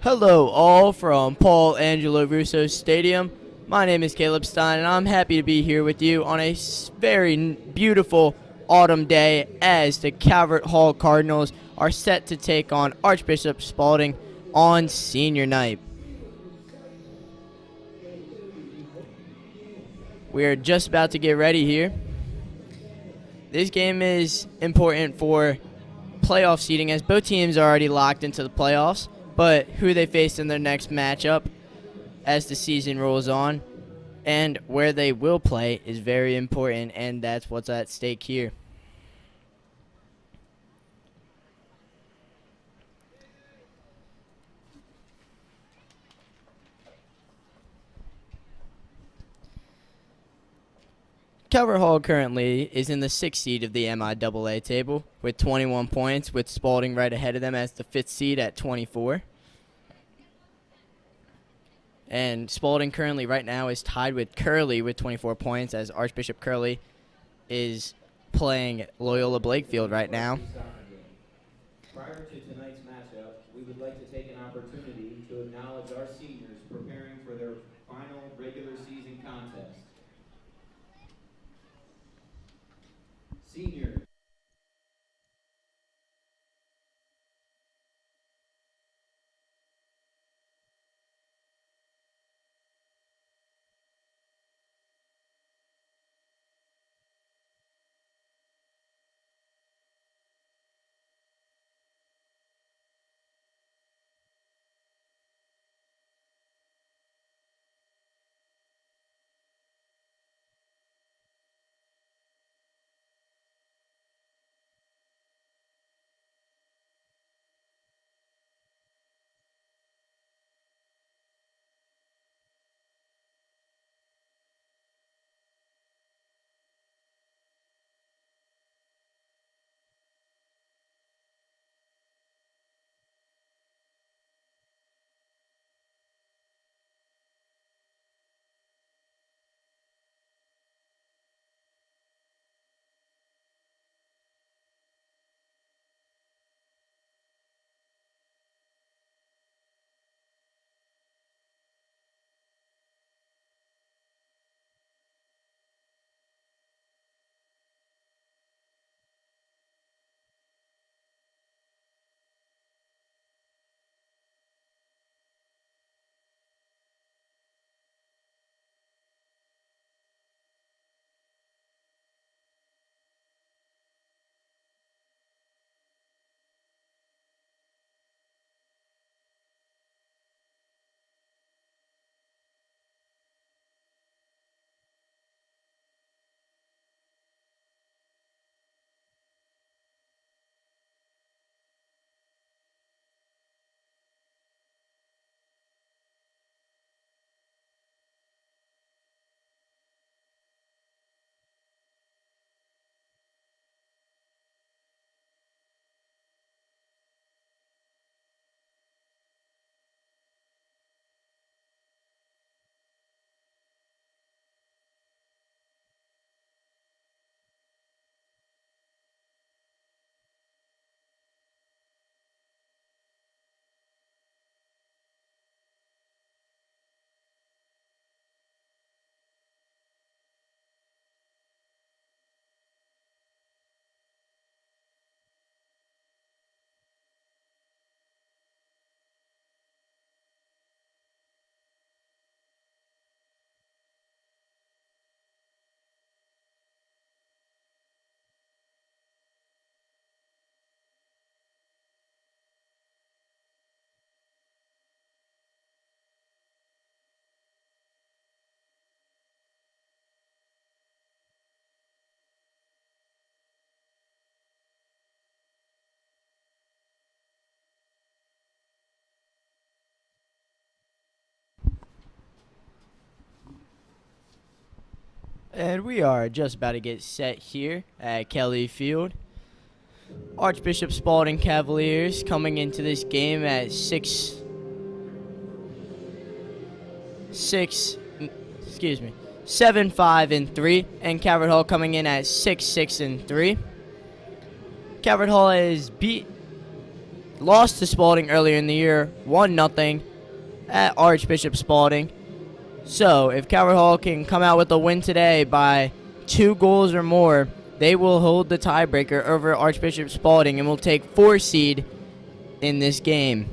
Hello, all from Paul Angelo Russo Stadium. My name is Caleb Stein, and I'm happy to be here with you on a very beautiful autumn day as the Calvert Hall Cardinals are set to take on Archbishop Spalding on senior night. We are just about to get ready here. This game is important for playoff seeding as both teams are already locked into the playoffs, but who they face in their next matchup as the season rolls on and where they will play is very important, and that's what's at stake here. Calvert Hall currently is in the 6th seed of the MIAA table with 21 points, with Spalding right ahead of them as the 5th seed at 24. And Spalding currently right now is tied with Curley with 24 points as Archbishop Curley is playing Loyola Blakefield right now. Prior to tonight's matchup, we would like to take an opportunity to acknowledge our seniors preparing for their final regular season contest. Senior. And we are just about to get set here at Kelly Field. Archbishop Spalding Cavaliers coming into this game at 7-5-3, and Calvert Hall coming in at 6-6-3. Calvert Hall has beat lost to Spalding earlier in the year, 1-0 at Archbishop Spalding. So if Calvert Hall can come out with a win today by 2 goals or more, they will hold the tiebreaker over Archbishop Spalding and will take 4 seed in this game.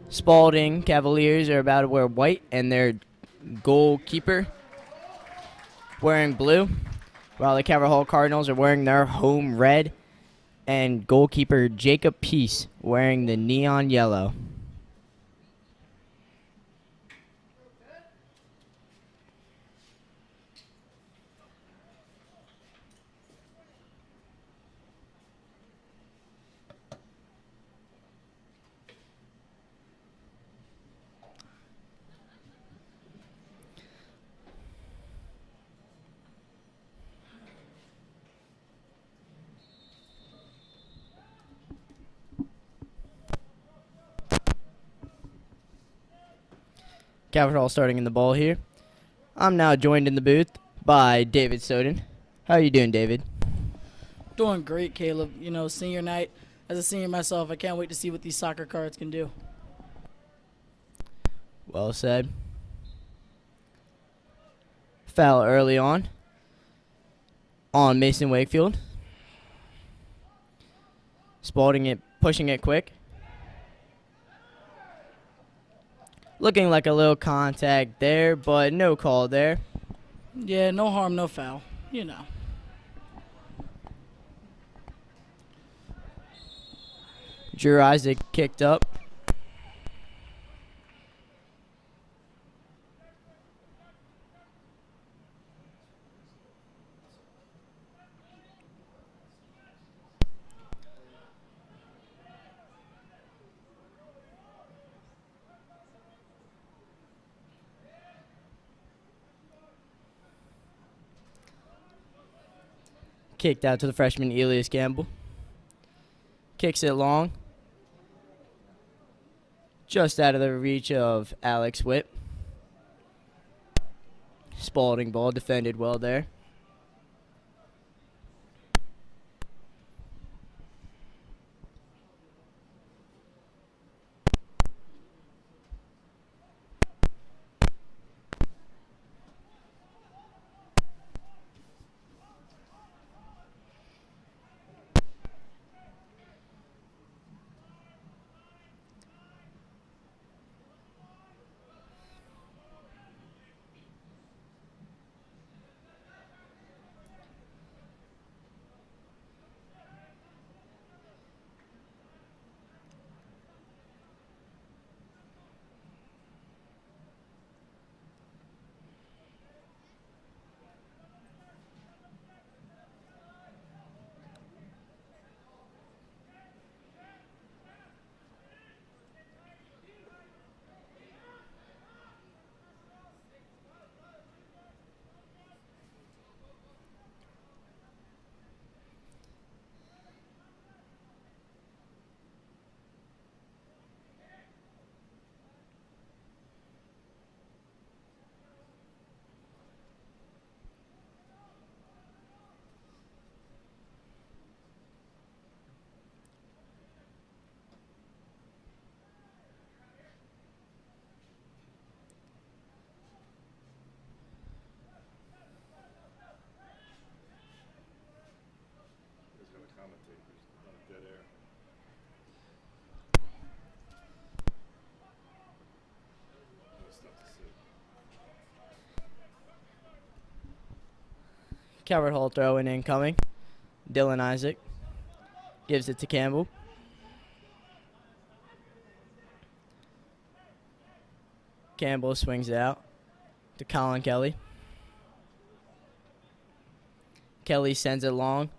Spalding Cavaliers are about to wear white and their goalkeeper wearing blue, while the Calvert Hall Cardinals are wearing their home red and goalkeeper Jacob Peace wearing the neon yellow. Calvert Hall starting in the ball here. I'm now joined in the booth by David Soden. How are you doing, David? Doing great, Caleb. You know, senior night. As a senior myself, I can't wait to see what these soccer cards can do. Well said. Foul early on Mason Wakefield. Spalding it, pushing it quick. Looking like a little contact there, but no call there. Yeah, no harm, no foul. You know. Drew Isaac kicked up. Kicked out to the freshman Elias Gamble. Kicks it long. Just out of the reach of Alex Witt. Spalding ball defended well there. Calvert Hall throwing incoming. Dylan Isaac gives it to Campbell. Campbell swings it out to Colin Kelly. Kelly sends it long,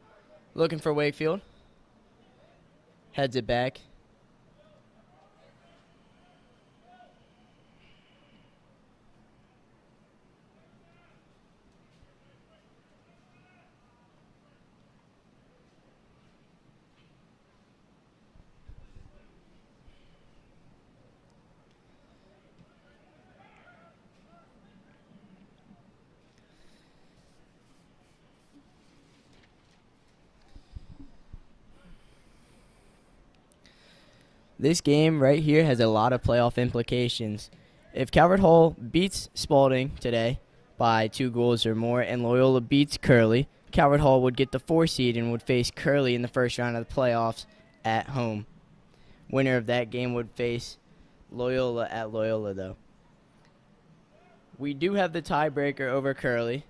looking for Wakefield. Heads it back. This game right here has a lot of playoff implications. If Calvert Hall beats Spalding today by 2 goals or more and Loyola beats Curley, Calvert Hall would get the 4 seed and would face Curley in the first round of the playoffs at home. Winner of that game would face Loyola at Loyola, though. We do have the tiebreaker over Curley,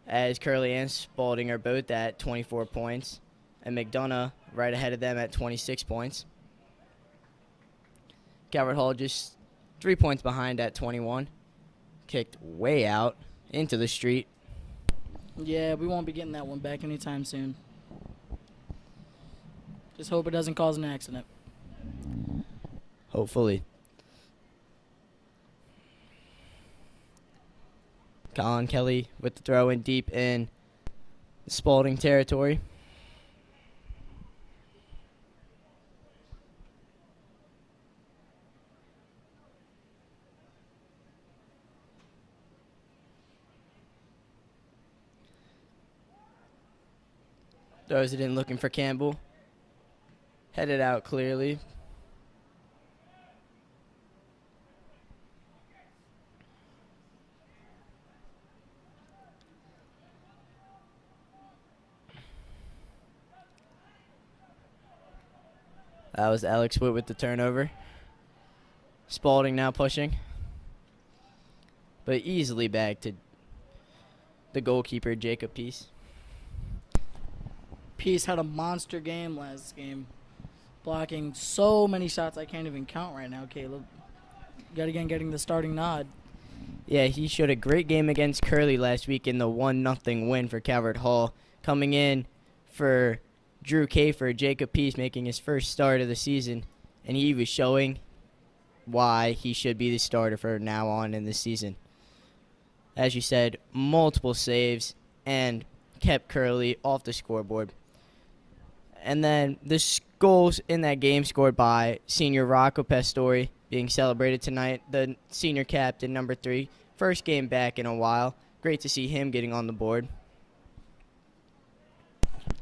as Curley and Spalding are both at 24 points, and McDonough right ahead of them at 26 points. Calvert Hall just 3 points behind at 21. Kicked way out into the street. Yeah, we won't be getting that one back anytime soon. Just hope it doesn't cause an accident. Hopefully. Colin Kelly with the throw in deep in Spalding territory. Throws it in looking for Campbell. Headed out clearly. That was Alex Witt with the turnover. Spalding now pushing. But easily back to the goalkeeper, Jacob Peace. Peace had a monster game last game, blocking so many shots I can't even count right now, Caleb. Yet again, getting the starting nod. Yeah, he showed a great game against Curley last week in the 1-0 win for Calvert Hall. Coming in for Drew Kafer, Jacob Peace making his first start of the season, and he was showing why he should be the starter for now on in the season. As you said, multiple saves and kept Curley off the scoreboard. And then the goals in that game scored by senior Rocco Pastori being celebrated tonight, the senior captain, number 3. First game back in a while. Great to see him getting on the board.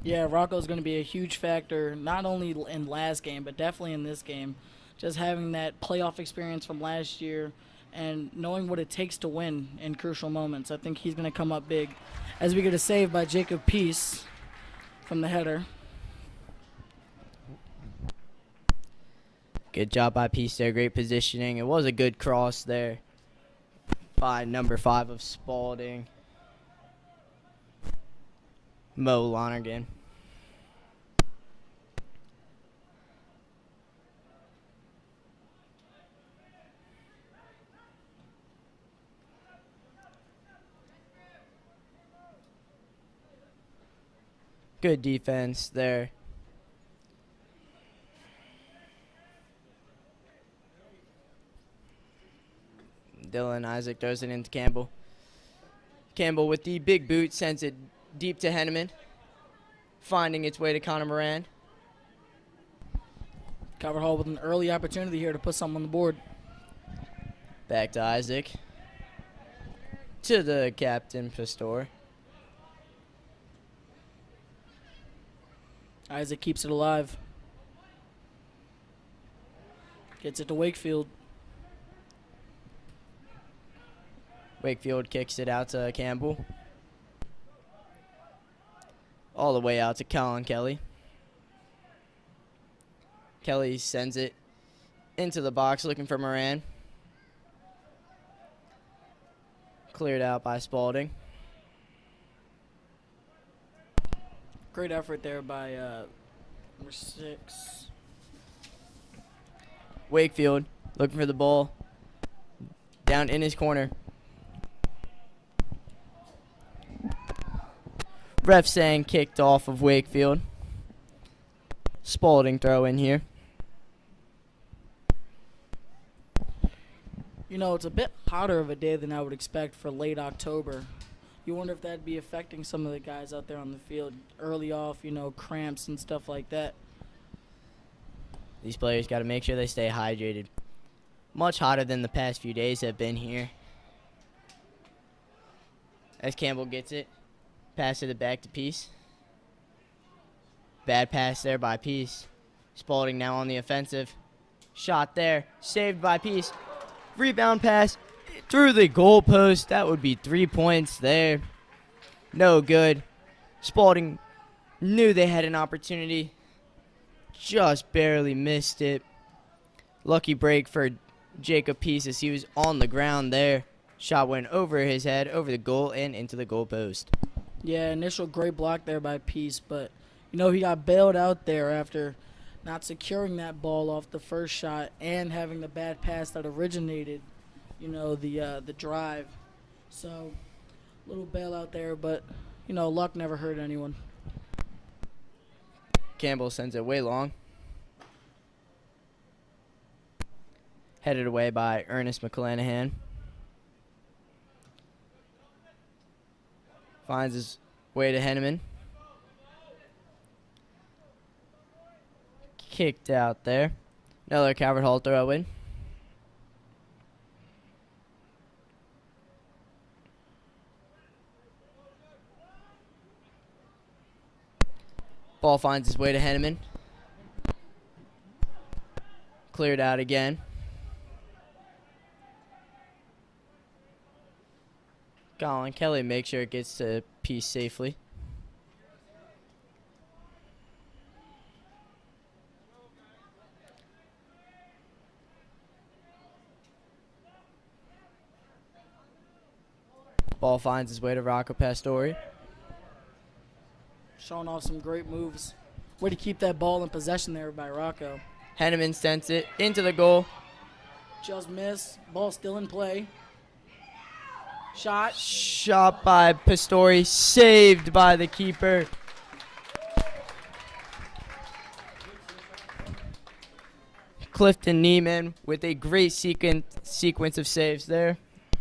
Yeah, Rocco's going to be a huge factor, not only in last game, but definitely in this game. Just having that playoff experience from last year and knowing what it takes to win in crucial moments. I think he's going to come up big. As we get a save by Jacob Peace from the header. Good job by Peace there. Great positioning. It was a good cross there by number 5 of Spalding, Mo Lonergan. Good defense there. Dylan Isaac throws it into Campbell. Campbell with the big boot sends it deep to Henneman, finding its way to Connor Moran. Calvert Hall with an early opportunity here to put something on the board. Back to Isaac. To the captain, Pastor. Isaac keeps it alive. Gets it to Wakefield. Wakefield kicks it out to Campbell. All the way out to Colin Kelly. Kelly sends it into the box looking for Moran. Cleared out by Spalding. Great effort there by number 6. Wakefield looking for the ball. Down in his corner. Ref saying kicked off of Wakefield. Spalding throw in here. You know, it's a bit hotter of a day than I would expect for late October. You wonder if that'd be affecting some of the guys out there on the field early off, you know, cramps and stuff like that. These players got to make sure they stay hydrated. Much hotter than the past few days have been here. As Campbell gets it. Passes it back to Peace. Bad pass there by Peace. Spalding now on the offensive. Shot there. Saved by Peace. Rebound pass through the goalpost. That would be 3 points there. No good. Spalding knew they had an opportunity. Just barely missed it. Lucky break for Jacob Peace as he was on the ground there. Shot went over his head, over the goal, and into the goalpost. Yeah, initial great block there by Peace, but, he got bailed out there after not securing that ball off the first shot and having the bad pass that originated, the drive. So, little bailout there, but, luck never hurt anyone. Campbell sends it way long. Headed away by Ernest McClanahan. Finds his way to Henneman. Kicked out there. Another Calvert Hall throw in. Ball finds his way to Henneman. Cleared out again. Colin Kelly makes sure it gets to Peace safely. Ball finds his way to Rocco Pastori. Showing off some great moves. Way to keep that ball in possession there by Rocco. Henneman sends it into the goal. Just missed. Ball still in play. Shot. Shot by Pastori. Saved by the keeper. Clifton Neiman with a great sequence of saves there.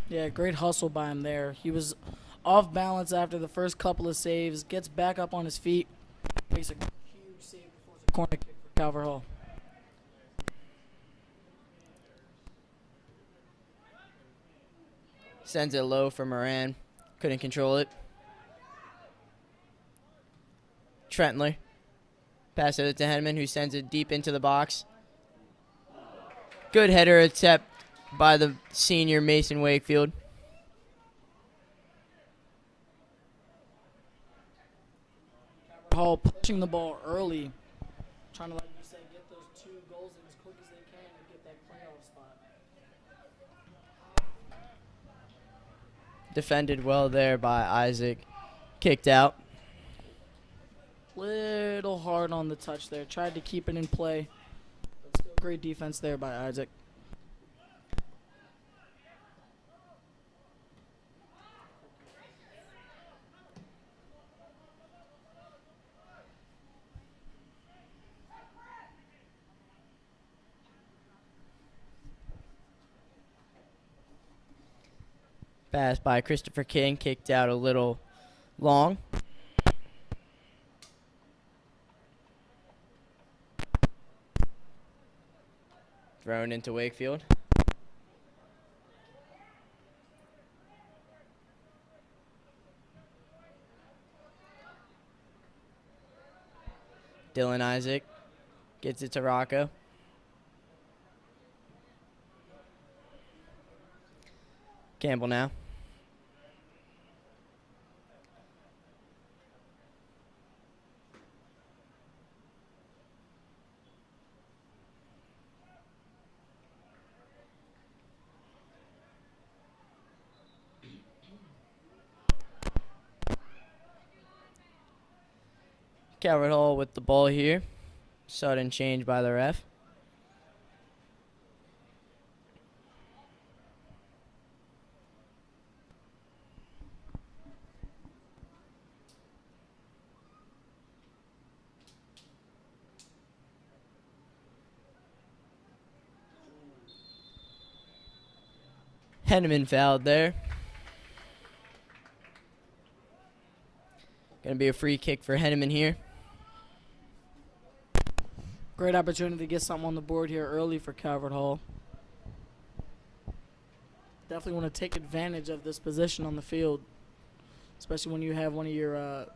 Yeah, great hustle by him there. He was off balance after the first couple of saves. Gets back up on his feet. Makes a huge save before the corner kick for Calvert Hall. Sends it low for Moran. Couldn't control it. Trentler. Pass it to Henneman, who sends it deep into the box. Good header attempt by the senior Mason Wakefield. Hall pushing the ball early. Trying to, like you said, get those 2 goals in as quick as they can to get that playoff spot. Defended well there by Isaac. Kicked out. Little hard on the touch there. Tried to keep it in play. But still great defense there by Isaac. Pass by Christopher King. Kicked out a little long. Thrown into Wakefield. Dylan Isaac gets it to Rocco. Campbell now. Calvert Hall with the ball here. Sudden change by the ref. Henneman fouled there. Going to be a free kick for Henneman here. Great opportunity to get something on the board here early for Calvert Hall. Definitely want to take advantage of this position on the field, especially when you have one of your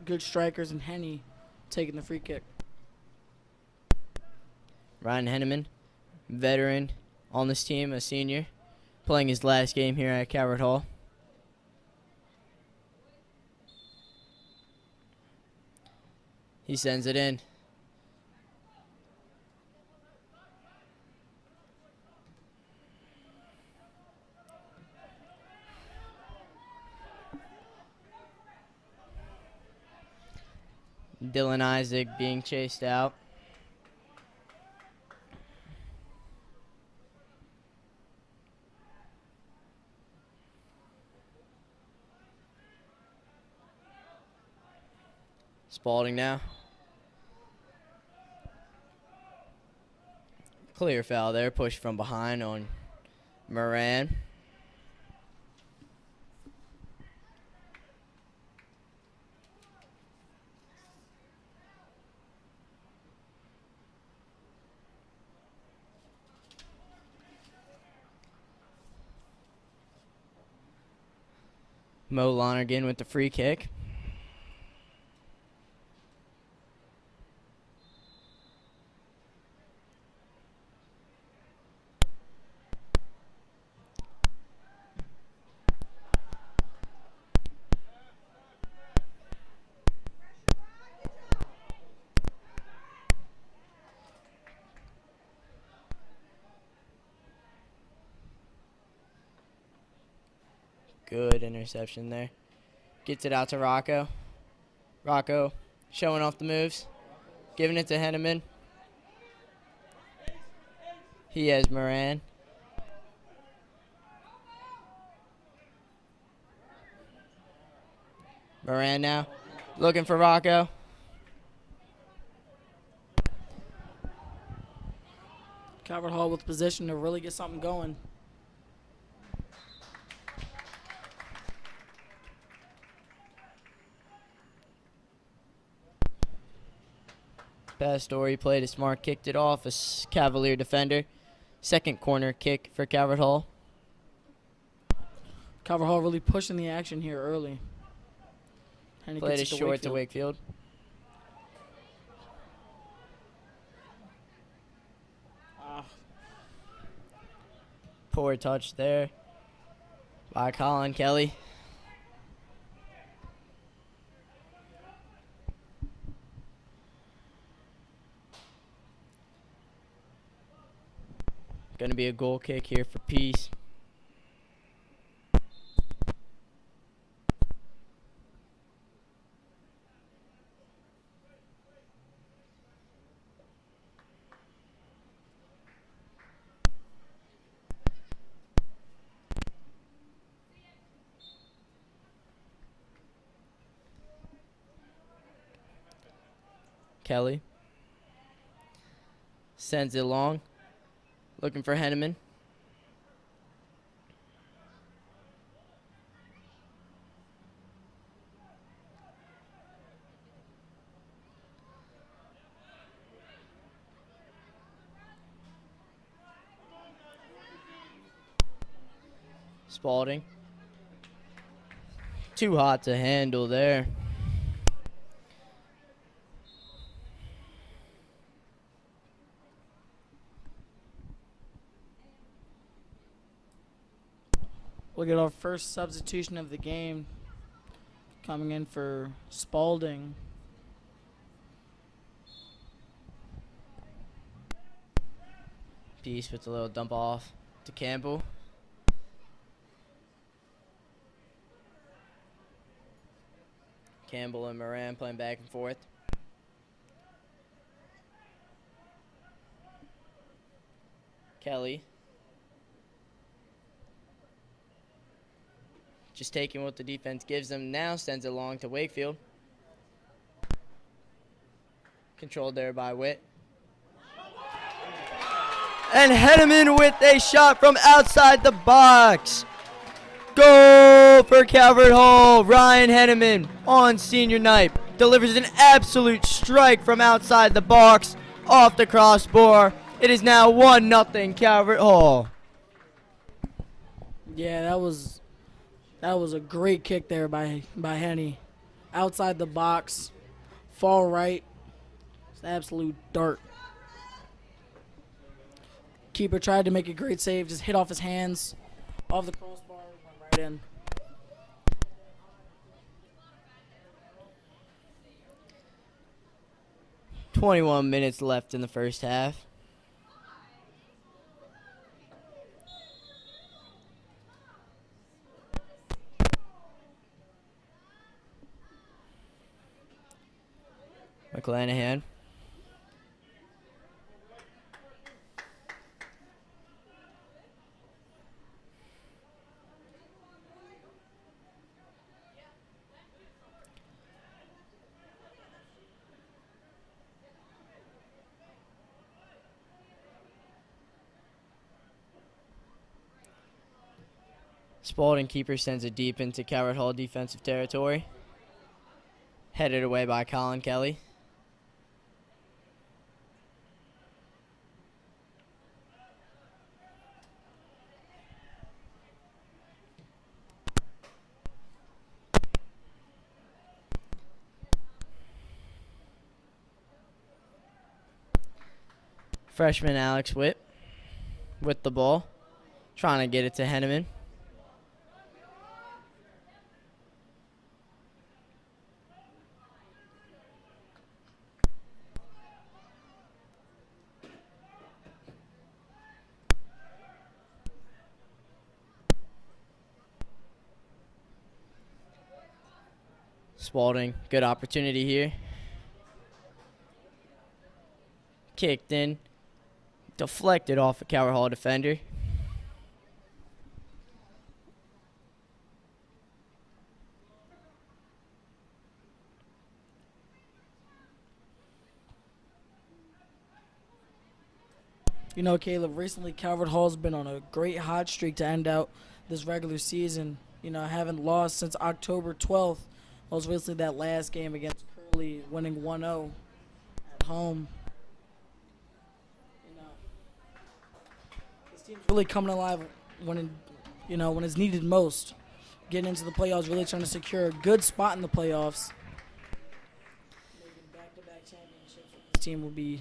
good strikers in Henny taking the free kick. Ryan Henneman veteran on this team, a senior, playing his last game here at Calvert Hall. He sends it in. Dylan Isaac being chased out. Spalding now. Clear foul there. Push from behind on Moran. Mo Lonergan with the free kick. Good interception there. Gets it out to Rocco. Rocco showing off the moves. Giving it to Henneman. He has Moran. Moran now. Looking for Rocco. Calvert Hall with position to really get something going. Pastore played it smart, kicked it off. A Cavalier defender. Second corner kick for Calvert Hall. Calvert Hall really pushing the action here early. And he Played it gets short to Wakefield. Poor touch there by Colin Kelly. Going to be a goal kick here for Peace. Kelly sends it long. Looking for Henneman. Spalding. Too hot to handle there. We'll get our first substitution of the game coming in for Spalding. Peace with a little dump off to Campbell. Campbell and Moran playing back and forth. Kelly. Just taking what the defense gives them now, sends it long to Wakefield. Controlled there by Witt. And Henneman with a shot from outside the box. Goal for Calvert Hall. Ryan Henneman on senior night delivers an absolute strike from outside the box off the crossbar. It is now 1-0 Calvert Hall. Yeah, that was a great kick there by Henny. Outside the box, far right. It's absolute dart. keeper tried to make a great save, just hit off his hands, off the crossbar, went right in. .21 minutes left in the first half. McClanahan. Spalding keeper sends it deep into Coward Hall defensive territory. Headed away by Colin Kelly. Freshman Alex Witt with the ball, trying to get it to Henneman. Spalding, good opportunity here. Kicked in, deflected off a Coward Hall defender. You know, Caleb, recently Calvert Hall's been on a great hot streak to end out this regular season. You know, haven't lost since October 12th. Most recently that last game against Curley, winning 1-0 at home. You know, this team's really coming alive when it's needed most. Getting into the playoffs, really trying to secure a good spot in the playoffs. Making back-to-back championships with this team will be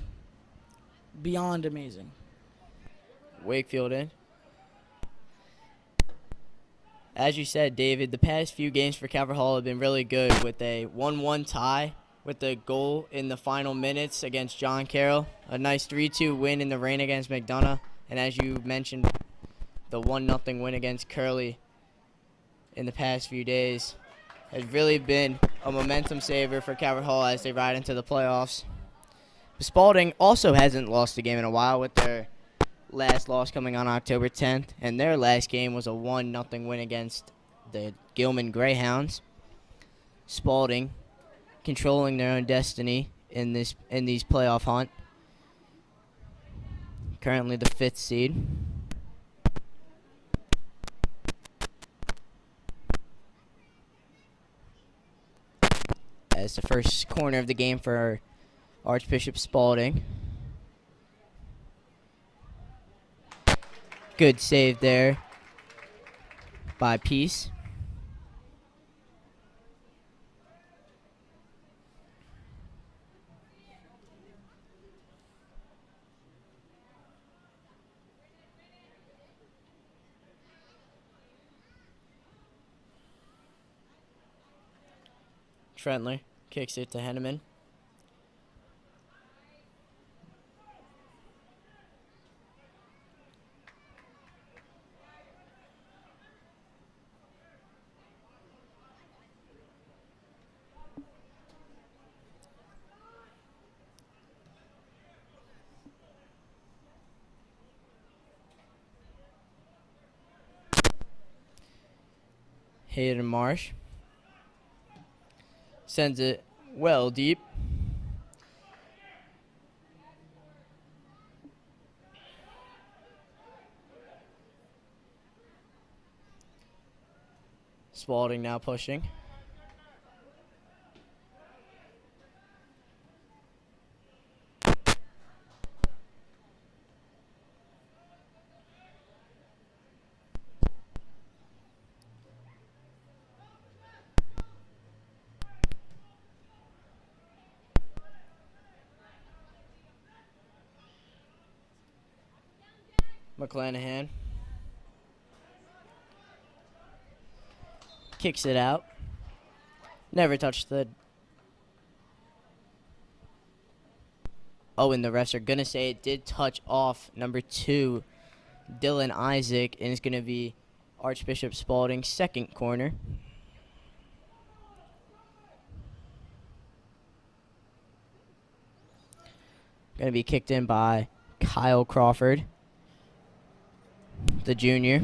beyond amazing. Wakefield in. As you said, David, the past few games for Calvert Hall have been really good, with a 1-1 tie with the goal in the final minutes against John Carroll, a nice 3-2 win in the rain against McDonough, and as you mentioned, the 1-0 win against Curley in the past few days has really been a momentum saver for Calvert Hall as they ride into the playoffs. Spalding also hasn't lost a game in a while, with their last loss coming on October 10th, and their last game was a 1-0 win against the Gilman Greyhounds. Spalding controlling their own destiny in these playoff hunt. Currently the 5th seed. As the first corner of the game for Archbishop Spalding. Good save there by Peace. Trentler kicks it to Henneman. Hayden Marsh sends it well deep. Spalding now pushing. McClanahan kicks it out. Never touched the... Oh, and the refs are going to say it did touch off number 2, Dylan Isaac, and it's going to be Archbishop Spalding's second corner. Going to be kicked in by Kyle Crawford, the junior.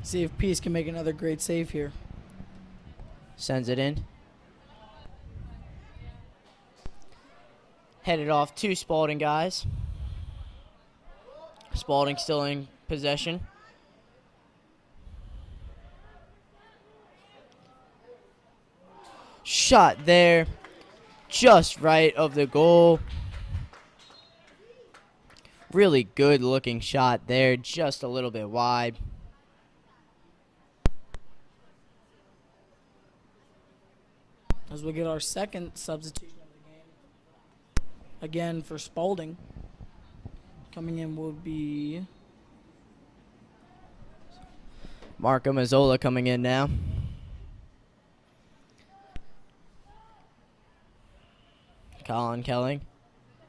See if Peace can make another great save here. Sends it in. Headed off to Spalding, guys. Spalding still in possession. Shot there, just right of the goal. Really good looking shot there, just a little bit wide. As we get our second substitution of the game. Again for Spalding. Coming in will be Marco Mazzola coming in now. Colin Kelling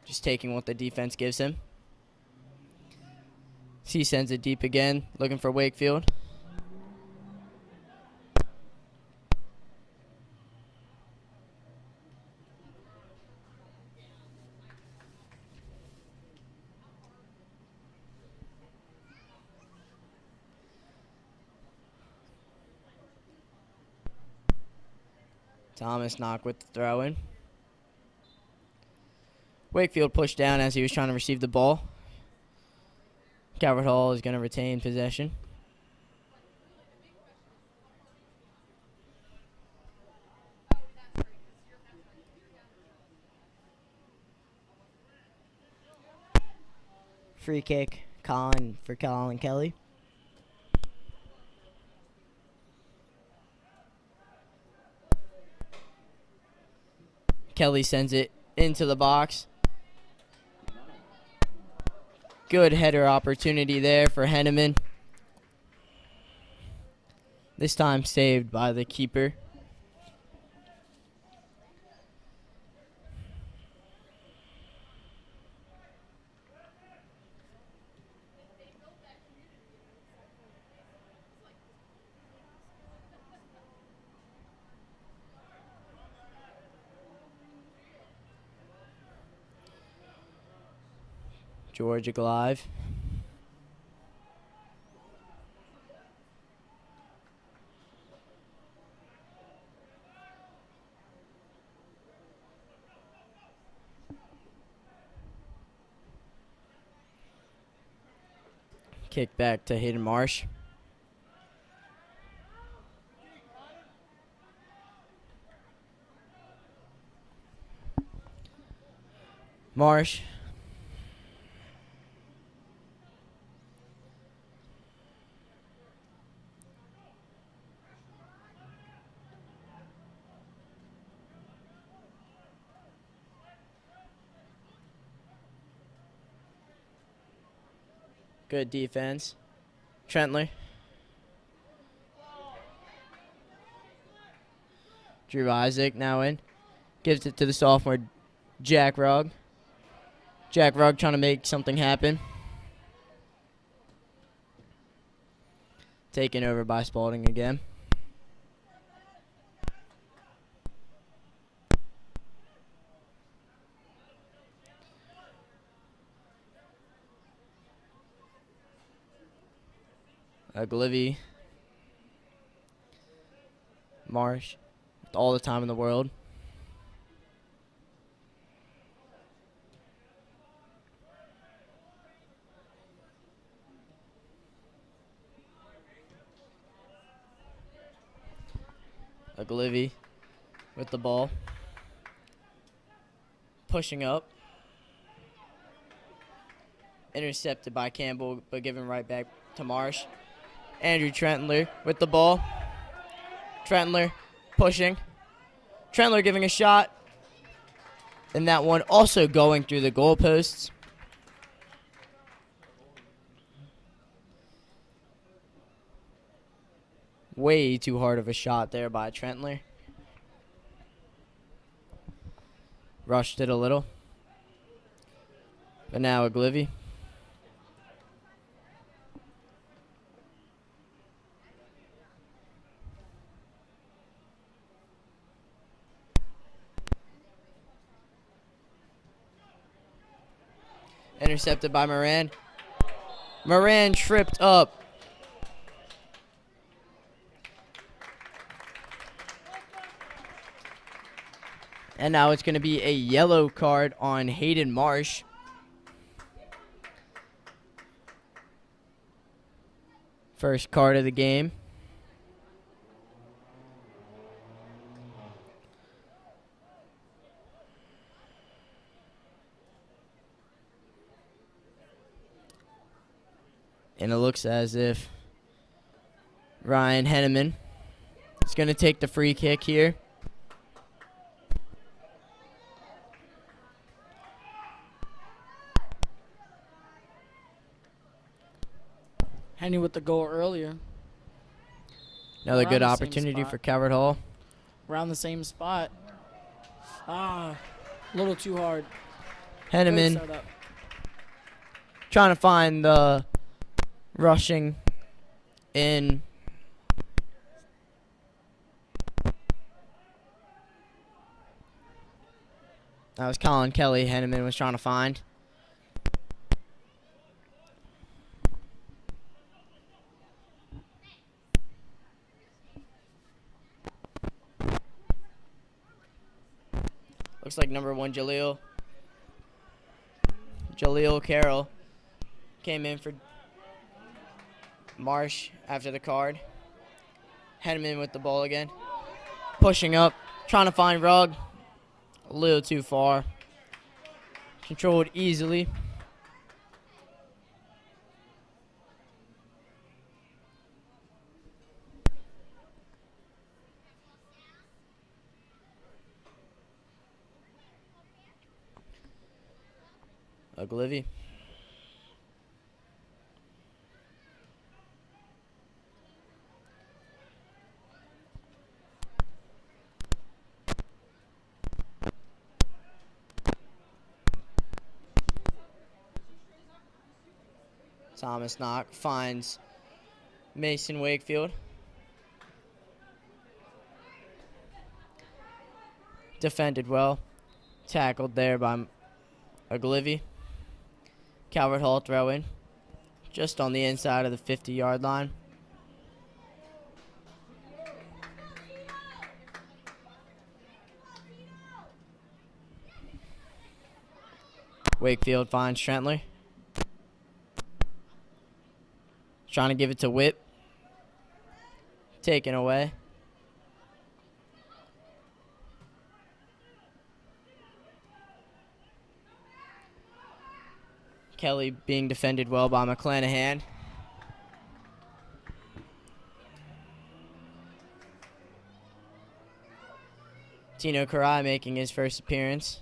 just taking what the defense gives him. He sends it deep again, looking for Wakefield. Thomas Knock with the throw-in. Wakefield pushed down as he was trying to receive the ball. Calvert Hall is going to retain possession. Free kick, Colin Kelly. Kelly sends it into the box. Good header opportunity there for Henneman. This time saved by the keeper. Georgia Glive. Kick back to Hayden Marsh. Marsh. Good defense. Trentler. Drew Isaac now in. Gives it to the sophomore, Jack Rugg. Jack Rugg trying to make something happen. Taken over by Spalding again. Glivy, Marsh, with all the time in the world. Glivy with the ball. Pushing up. Intercepted by Campbell, but given right back to Marsh. Andrew Trentler with the ball. Trentler pushing. Trentler giving a shot. And that one also going through the goalposts. Way too hard of a shot there by Trentler. Rushed it a little. But now Oglivie. Intercepted by Moran. Moran tripped up. And now it's going to be a yellow card on Hayden Marsh. First card of the game. And it looks as if Ryan Henneman is going to take the free kick here. Henny with the goal earlier. Another Around good the same opportunity spot. for Calvert Hall. Around the same spot. A little too hard. Good Henneman setup. trying to find the rushing in. That was Colin Kelly. Henneman was trying to find. Looks like number 1, Jaleel Carroll came in for Marsh after the card. Henneman with the ball again. Pushing up, trying to find Rugg. A little too far. Controlled easily. Oglivie. Thomas Knock finds Mason Wakefield. Defended well. Tackled there by Oglivie. Calvert Hall throw in. Just on the inside of the 50-yard line. Wakefield finds Trentler. Trying to give it to Whip. Taken away. Kelly being defended well by McClanahan. Tino Karai making his first appearance.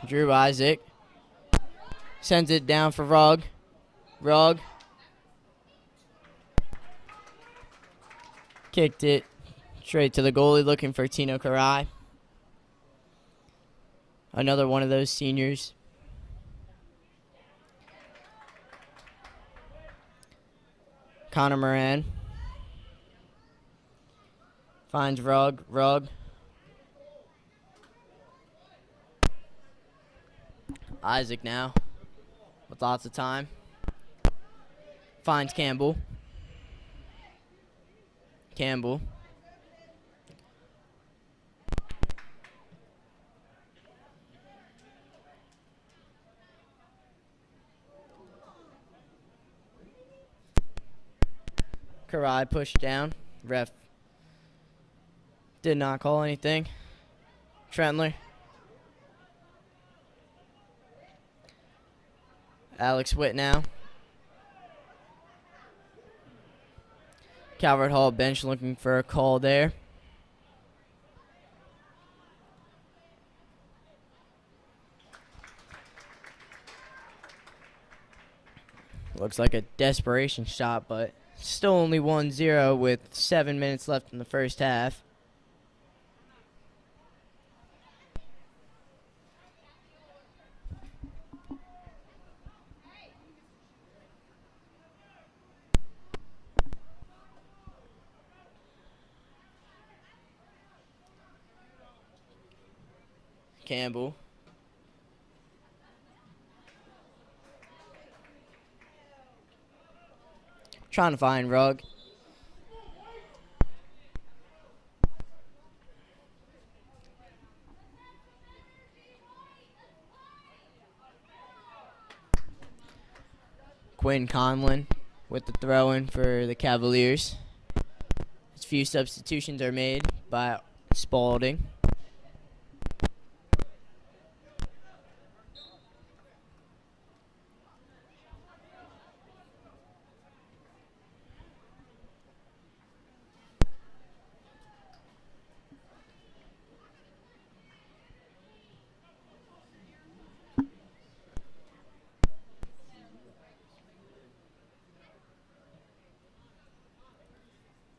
Drew Isaac sends it down for Rugg. Rugg kicked it straight to the goalie, looking for Tino Karai. Another one of those seniors. Connor Moran finds Rugg. Rugg. Isaac now with lots of time. Finds Campbell. Campbell. Karai pushed down. Ref did not call anything. Trentler. Alex Witt now. Calvert Hall bench looking for a call there. Looks like a desperation shot, but still only 1-0 with 7 minutes left in the first half. Campbell. Trying to find Rugg. Quinn Conlon with the throw-in for the Cavaliers. A few substitutions are made by Spalding.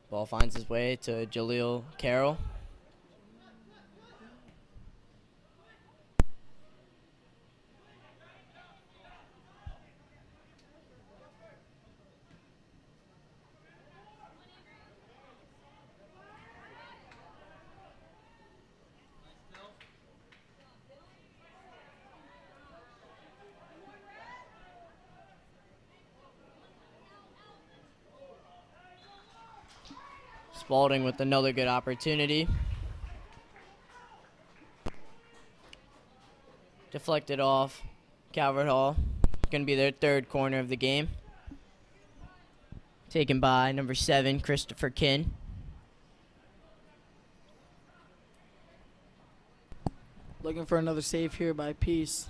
Ball finds his way to Jaleel Carroll. Spalding with another good opportunity. Deflected off Calvert Hall. Going to be their third corner of the game. Taken by number 7, Christopher Kinn. Looking for another save here by Peace.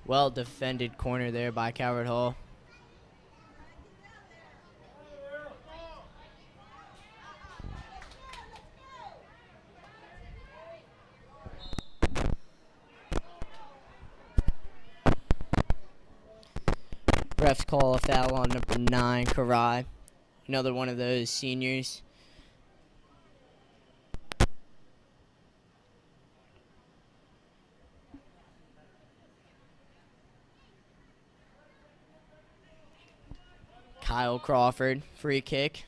Well defended corner there by Calvert Hall. Refs call a foul on number 9, Karai. Another one of those seniors. Kyle Crawford, free kick.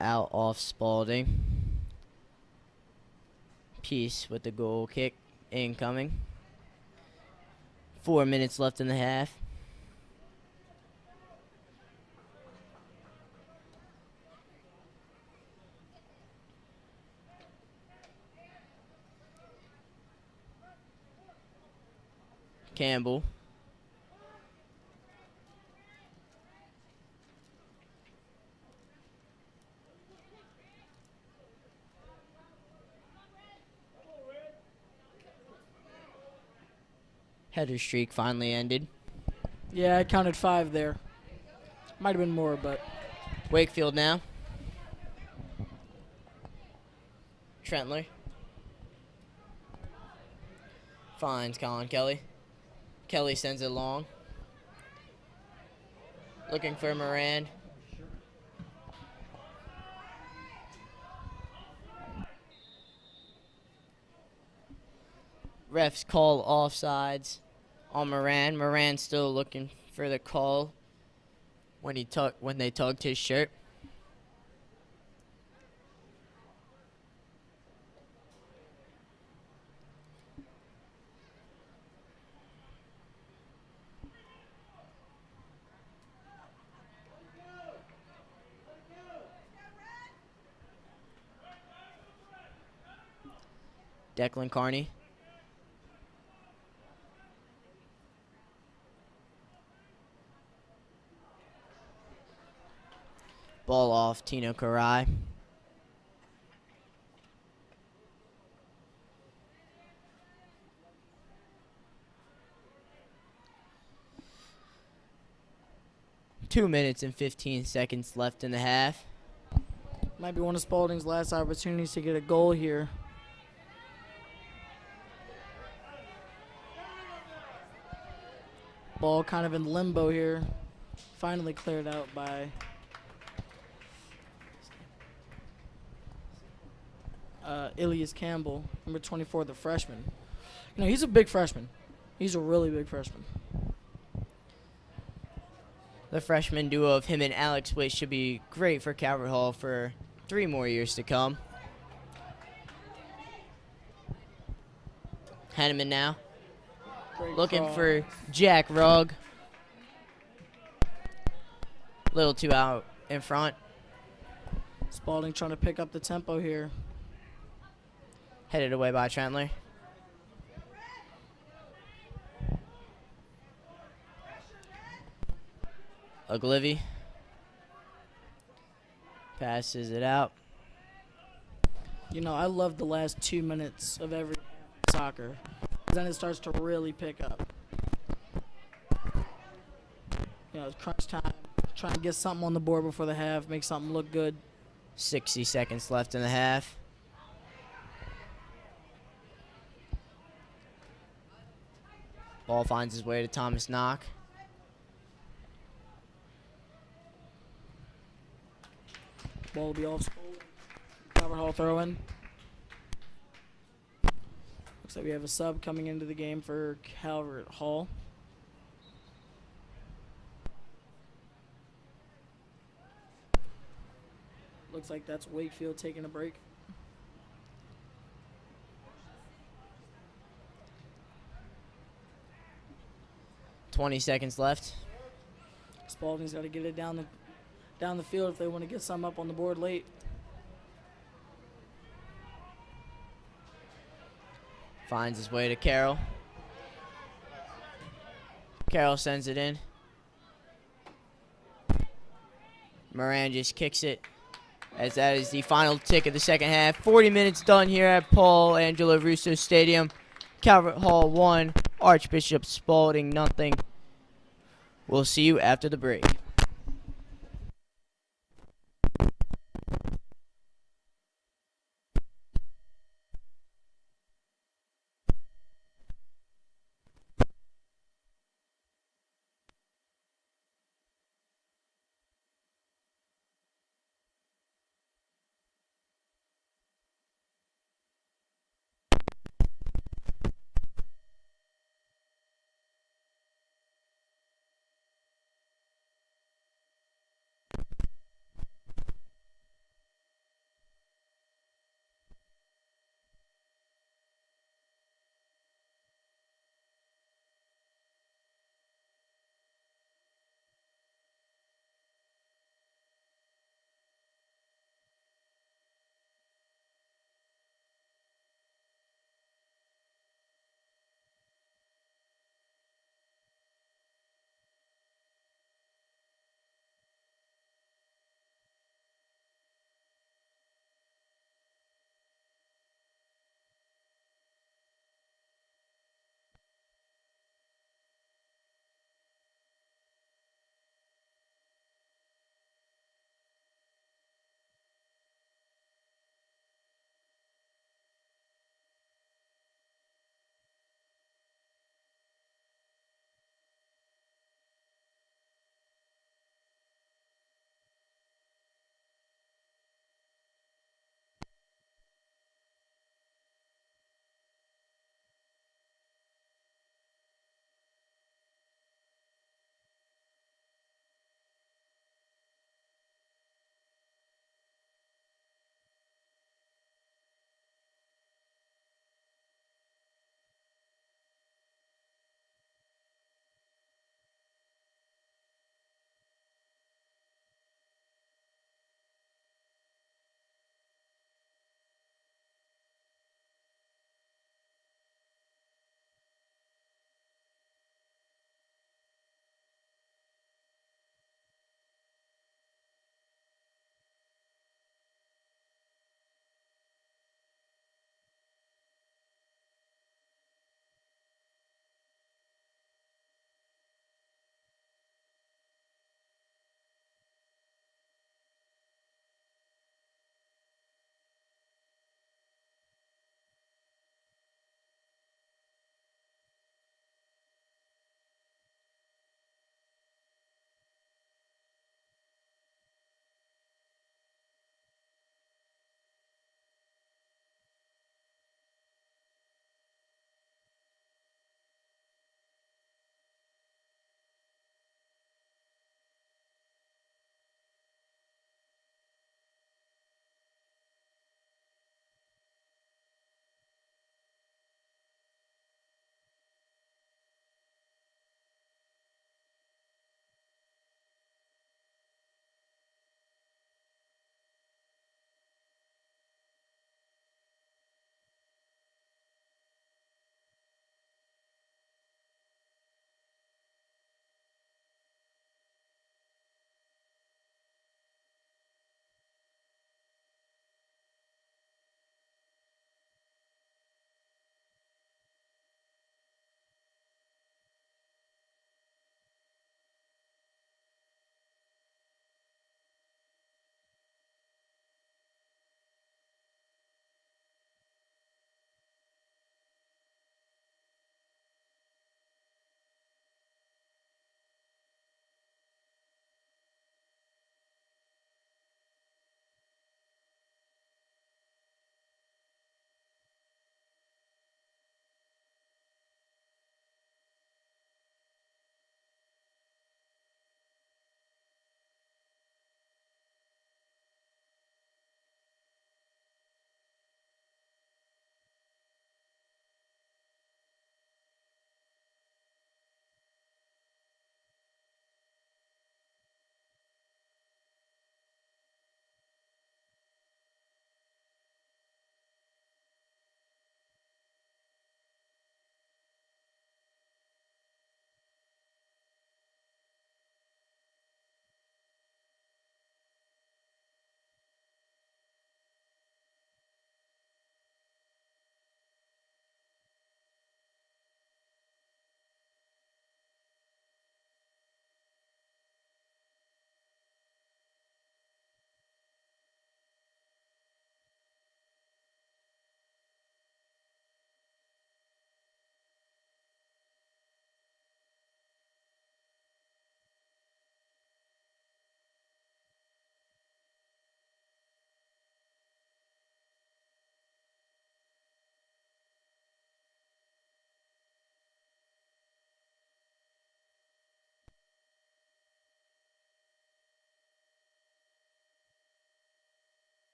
Out off Spalding. Peace with the goal kick incoming. 4 minutes left in the half. Campbell. Header streak finally ended. Yeah, I counted 5 there. Might have been more, but Wakefield now. Trentler. Finds Colin Kelly. Kelly sends it long. Looking for Moran. Refs call offsides on Moran. Moran still looking for the call when they tugged his shirt. Declan Carney. Ball off Tino Karai. 2 minutes and 15 seconds left in the half. Might be one of Spalding's last opportunities to get a goal here. Ball kind of in limbo here. Finally cleared out by Ilias Campbell, number 24, the freshman. You know, he's a big freshman. He's a really big freshman. The freshman duo of him and Alex Witt should be great for Calvert Hall for 3 more years to come. Henneman now. Great Looking cross. for Jack Rugg. Little too out in front. Spalding trying to pick up the tempo here. Headed away by Trentler. Oglivy passes it out. You know, I love the last 2 minutes of every soccer. Then it starts to really pick up. You know, it's crunch time. Trying to get something on the board before the half, make something look good. 60 seconds left in the half. Ball finds his way to Thomas Knock. Ball will be off. Calvert Hall throw in. Looks like we have a sub coming into the game for Calvert Hall. Looks like that's Wakefield taking a break. $20 seconds left. Spalding's got to get it down the field if they want to get some up on the board late. Finds his way to Carroll. Carroll sends it in. Moran just kicks it, as that is the final tick of the second half. 40 minutes done here at Paul Angelo Russo Stadium. Calvert Hall 1, Archbishop Spalding nothing. We'll see you after the break.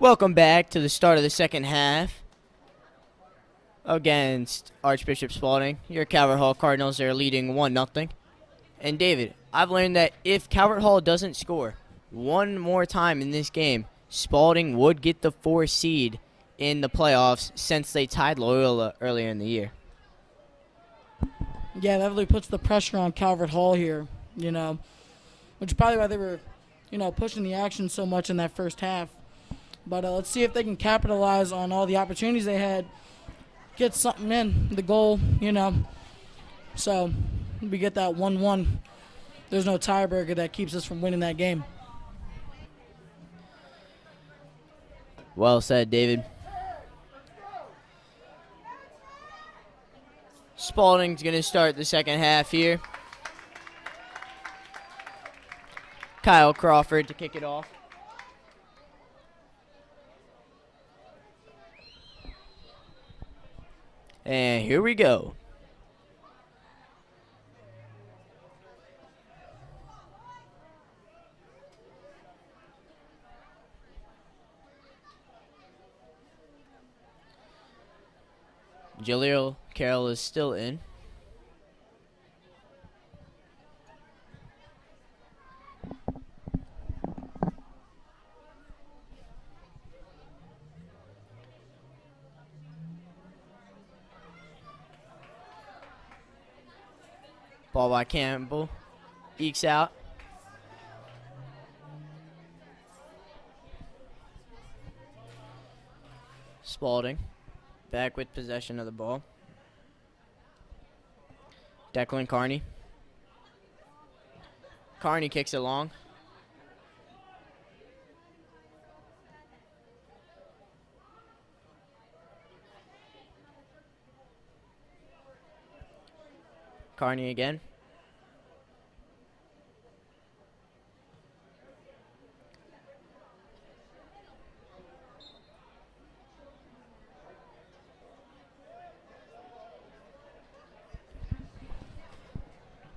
Welcome back to the start of the second half against Archbishop Spalding. Your Calvert Hall Cardinals are leading 1-0. And David, I've learned that if Calvert Hall doesn't score one more time in this game, Spalding would get the 4 seed in the playoffs since they tied Loyola earlier in the year. Yeah, that really puts the pressure on Calvert Hall here, which is probably why they were, pushing the action so much in that first half. But let's see if they can capitalize on all the opportunities they had, get something in the goal, So we get that 1-1. There's no tiebreaker that keeps us from winning that game. Well said, David. Spalding's going to start the second half here. Kyle Crawford to kick it off. And here we go. Jaleel Carroll is still in. Ball by Campbell. Ekes out. Spalding. Back with possession of the ball. Declan Carney. Carney kicks it long. Carney again.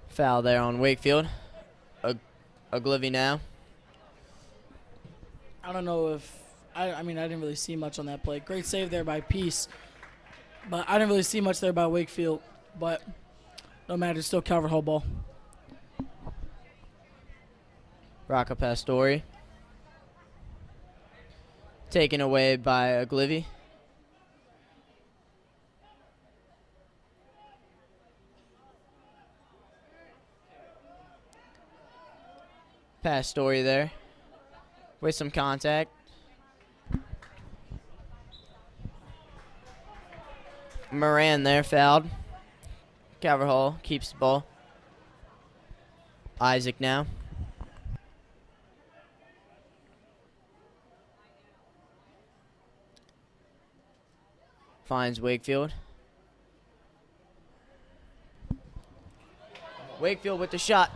Foul there on Wakefield. Oglivie now. I don't know if I didn't really see much on that play. Great save there by Peace, but I didn't really see much there by Wakefield. But no matter, it's still Calvert Hall ball. Rocca Pastori. Taken away by Oglivie. Pastori there with some contact. Moran there fouled. Calvert Hall keeps the ball. Isaac now. Finds Wakefield. Wakefield with the shot.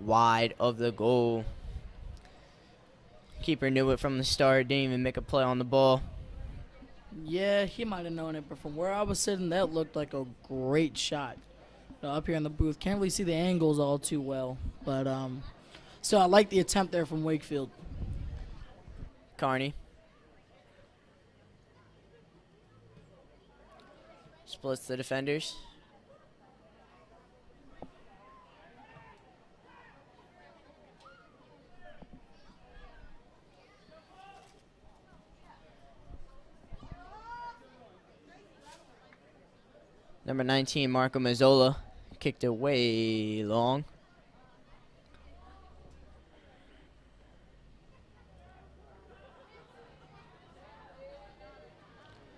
Wide of the goal. Keeper knew it from the start. Didn't even make a play on the ball. Yeah, he might have known it, but from where I was sitting, that looked like a great shot. Up here in the booth, can't really see the angles all too well, but so I like the attempt there from Wakefield. Carney. Splits the defenders. Number 19, Marco Mazzola, kicked it way long.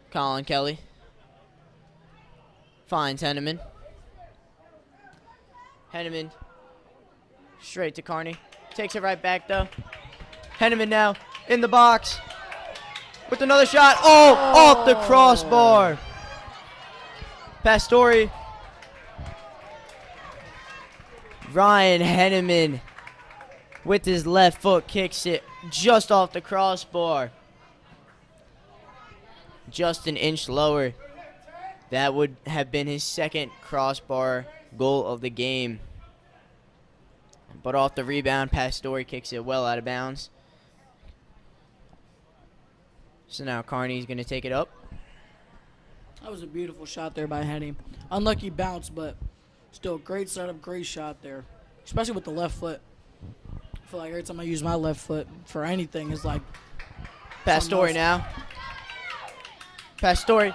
Colin Kelly finds Henneman. Henneman straight to Carney. Takes it right back, though. Henneman now in the box with another shot. Oh, off the crossbar. Pastori. Ryan Henneman with his left foot kicks it just off the crossbar. Just an inch lower. That would have been his second crossbar goal of the game. But off the rebound, Pastori kicks it well out of bounds. So now Carney's going to take it up. That was a beautiful shot there by Henny. Unlucky bounce, but still great setup, great shot there. Especially with the left foot. I feel like every time I use my left foot for anything, it's like Pastore now. Pastore.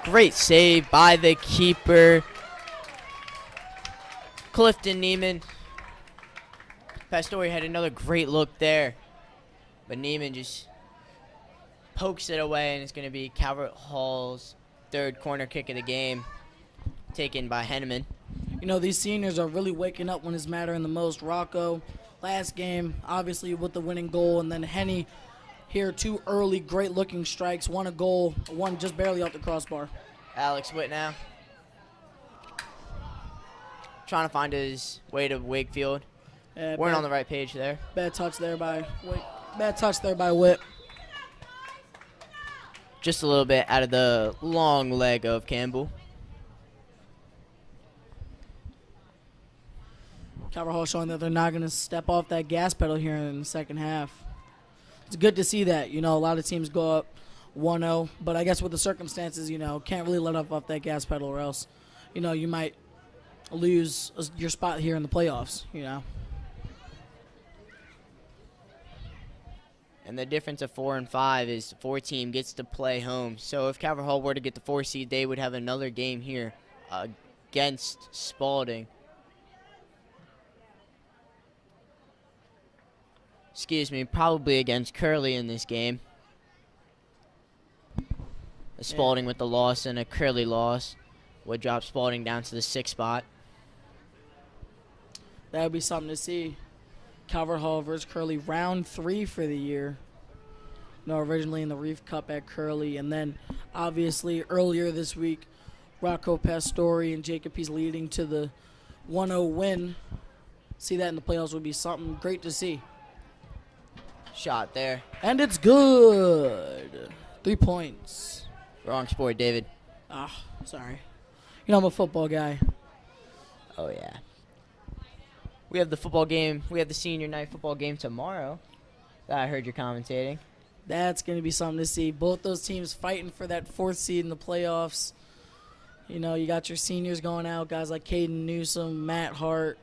Great save by the keeper. Clifton Neiman. Pastore had another great look there. But Neiman just pokes it away, and it's going to be Calvert Hall's third corner kick of the game, taken by Henneman. You know, these seniors are really waking up when it's mattering the most. Rocco, last game, obviously with the winning goal, and then Henny here, 2 early great-looking strikes, 1 a goal, 1 just barely off the crossbar. Alex Witt now. Trying to find his way to Wakefield. Weren't on the right page there. Bad touch there by Witt. Bad touch there by Witt. Just a little bit out of the long leg of Campbell. Calvert Hall showing that they're not going to step off that gas pedal here in the second half. It's good to see that. You know, a lot of teams go up 1-0, but I guess with the circumstances, you know, can't really let up off that gas pedal or else, you know, you might lose your spot here in the playoffs, you know. And the difference of 4 and 5 is the 4 team gets to play home. So if Calvert Hall were to get the 4 seed, they would have another game here against Spalding. Excuse me, probably against Curley in this game. A Spalding with the loss and a Curley loss would drop Spalding down to the 6th spot. That would be something to see. Calvert Hall versus Curley, round 3 for the year. No, originally in the Reef Cup at Curley, and then obviously earlier this week, Rocco Pastore and Jacob Pease leading to the 1-0 win. See that in the playoffs would be something great to see. Shot there. And it's good. 3 points. Wrong sport, David. Sorry. You know I'm a football guy. Oh, yeah. We have the football game. We have the senior night football game tomorrow that I heard you're commentating. That's going to be something to see. Both those teams fighting for that 4th seed in the playoffs. You know, you got your seniors going out, guys like Caden Newsom, Matt Hart.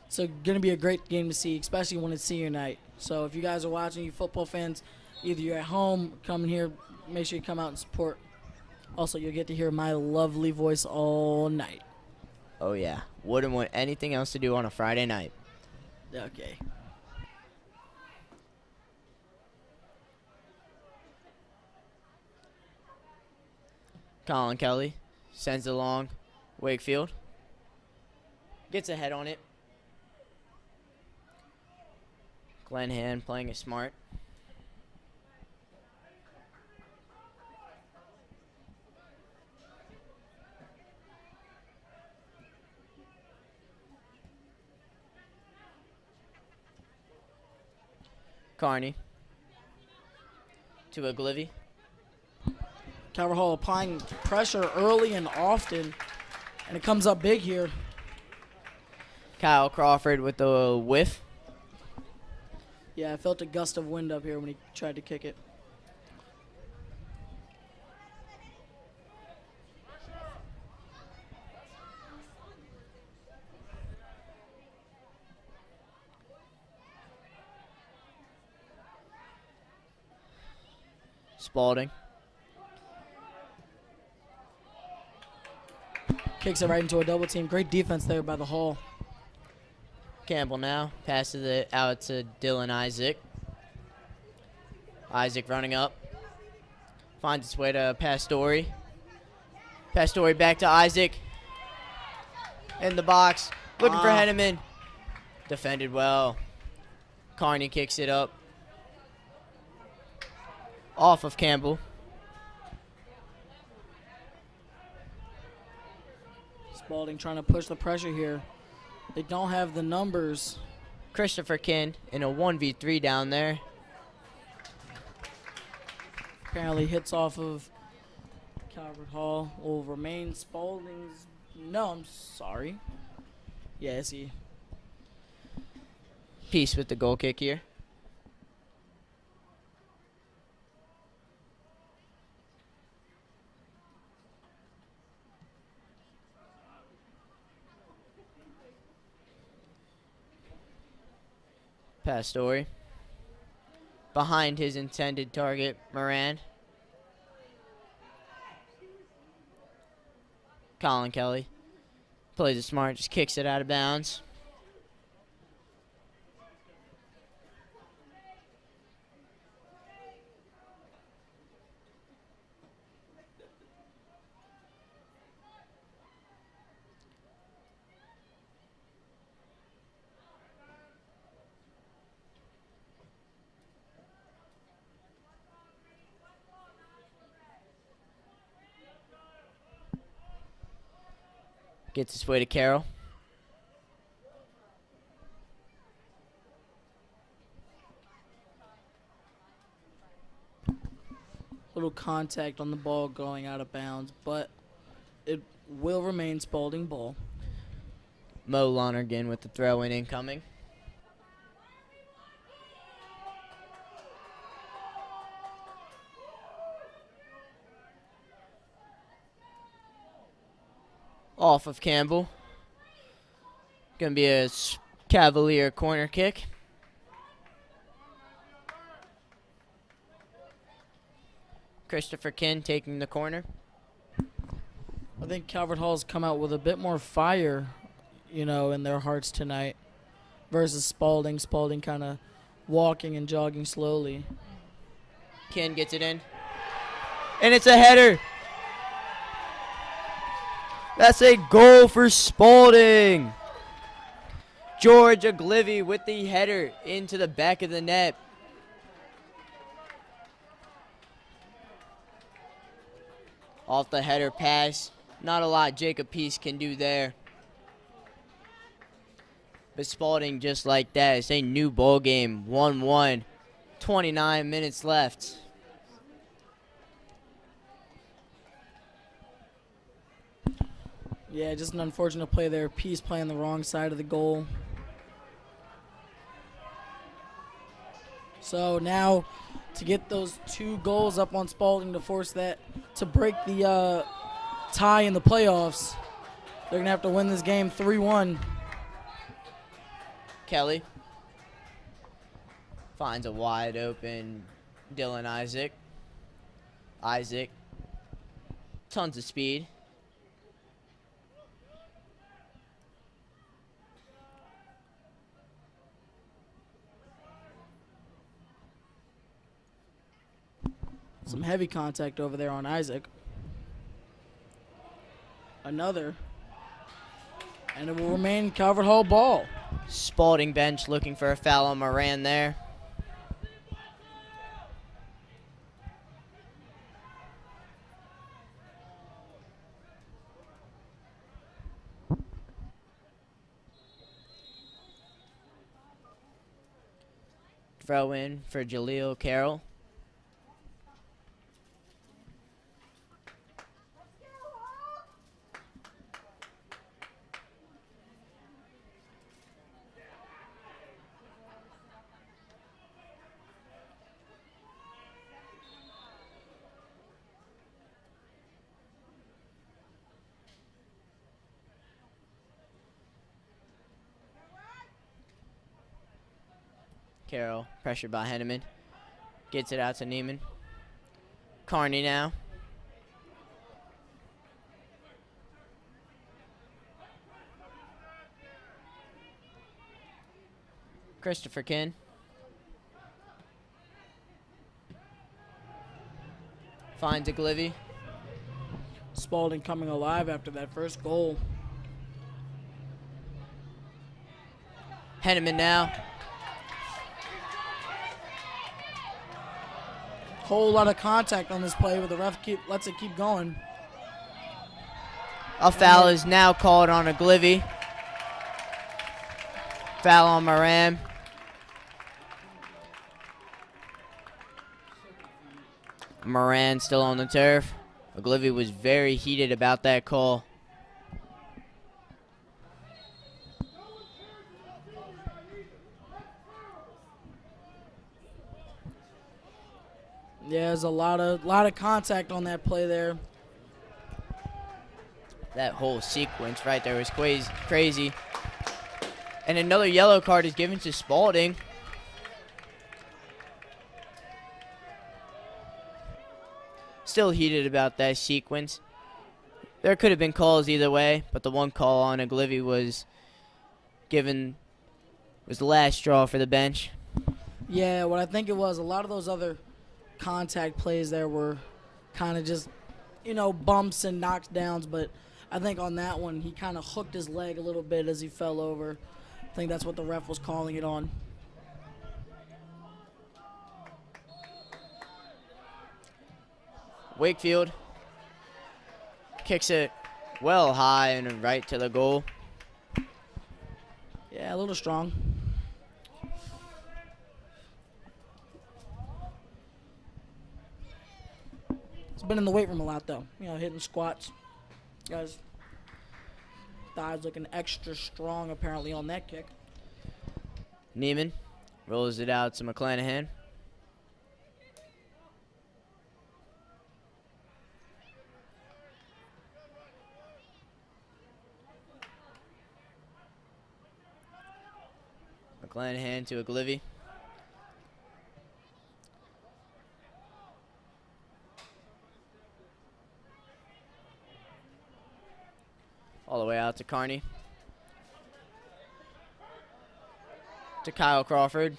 So going to be a great game to see, especially when it's senior night. So if you guys are watching, you football fans, either you're at home, coming here, make sure you come out and support. Also, you'll get to hear my lovely voice all night. Oh, yeah. Wouldn't want anything else to do on a Friday night. Okay. Colin Kelly sends it along Wakefield. Gets ahead on it. Glenn Hand playing it smart. Carney to Oglivie. Calvert Hall applying pressure early and often, and it comes up big here. Kyle Crawford with the whiff. Yeah, I felt a gust of wind up here when he tried to kick it. Spalding. Kicks it right into a double team. Great defense there by the Hall. Campbell now passes it out to Dylan Isaac. Isaac running up. Finds its way to Pastore. Pastore back to Isaac. In the box. Looking for Henneman. Defended well. Carney kicks it up. Off of Campbell. Spalding trying to push the pressure here. They don't have the numbers. Christopher Kinn in a 1v3 down there. Apparently hits off of Calvert Hall. Will remain Spalding's. No, I'm sorry. Yeah, I see. Peace with the goal kick here. Pastore. Behind his intended target, Moran. Colin Kelly plays it smart, just kicks it out of bounds. Gets his way to Carroll. Little contact on the ball going out of bounds, but it will remain Spalding ball. Mo Lonergan with the throw-in incoming. Off of Campbell. Gonna be a Cavalier corner kick. Christopher Kinn taking the corner. I think Calvert Hall's come out with a bit more fire, in their hearts tonight versus Spalding. Spalding kind of walking and jogging slowly. Kinn gets it in. And it's a header. That's a goal for Spalding. George Oglivie with the header into the back of the net. Off the header pass. Not a lot Jacob Peace can do there. But Spalding just like that. It's a new ball game. 1-1. 29 minutes left. Yeah, just an unfortunate play there. Peace playing the wrong side of the goal. So now to get those 2 goals up on Spalding to force that to break the tie in the playoffs, they're going to have to win this game 3-1. Kelly finds a wide open Dylan Isaac. Isaac, tons of speed. Some heavy contact over there on Isaac. Another. And it will remain Calvert Hall ball. Spalding bench looking for a foul on Moran there. Throw in for Jaleel Carroll. Carroll, pressured by Henneman. Gets it out to Neiman. Carney now. Christopher Kinn. Finds Oglivie. Spalding coming alive after that first goal. Henneman now. Whole lot of contact on this play, but the ref lets it keep going. A foul is now called on Oglivie. Foul on Moran. Moran still on the turf. Oglivie was very heated about that call. Yeah, there's a lot of contact on that play there. That whole sequence right there was crazy. And another yellow card is given to Spalding. still heated about that sequence. There could have been calls either way, but the one call on Oglivie was the last straw for the bench. Yeah, what I think it was, a lot of those other contact plays there were kind of just, bumps and knockdowns, but I think on that one he kind of hooked his leg a little bit as he fell over. I think that's what the ref was calling it on. Wakefield kicks it well high and right to the goal. Yeah, a little strong. He's been in the weight room a lot, though. Hitting squats. Guys, thighs looking extra strong, apparently, on that kick. Neiman rolls it out to McClanahan. McClanahan to Oglivie. All the way out to Carney. To Kyle Crawford.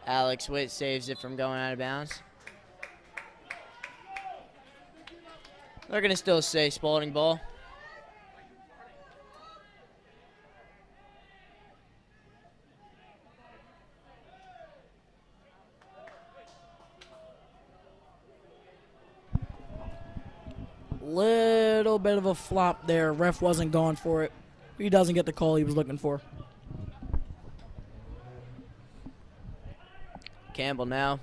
Alex Witt saves it from going out of bounds. They're going to still say Spalding ball. Little bit of a flop there. Ref wasn't going for it. He doesn't get the call he was looking for. Campbell now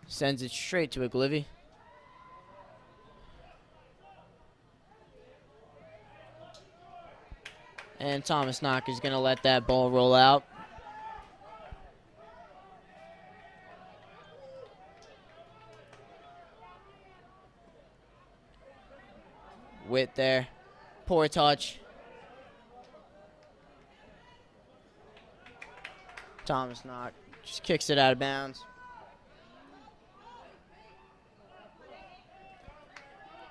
sends it straight to Oglivie. And Thomas Knock is going to let that ball roll out. Witt there. Poor touch. Thomas Knock just kicks it out of bounds.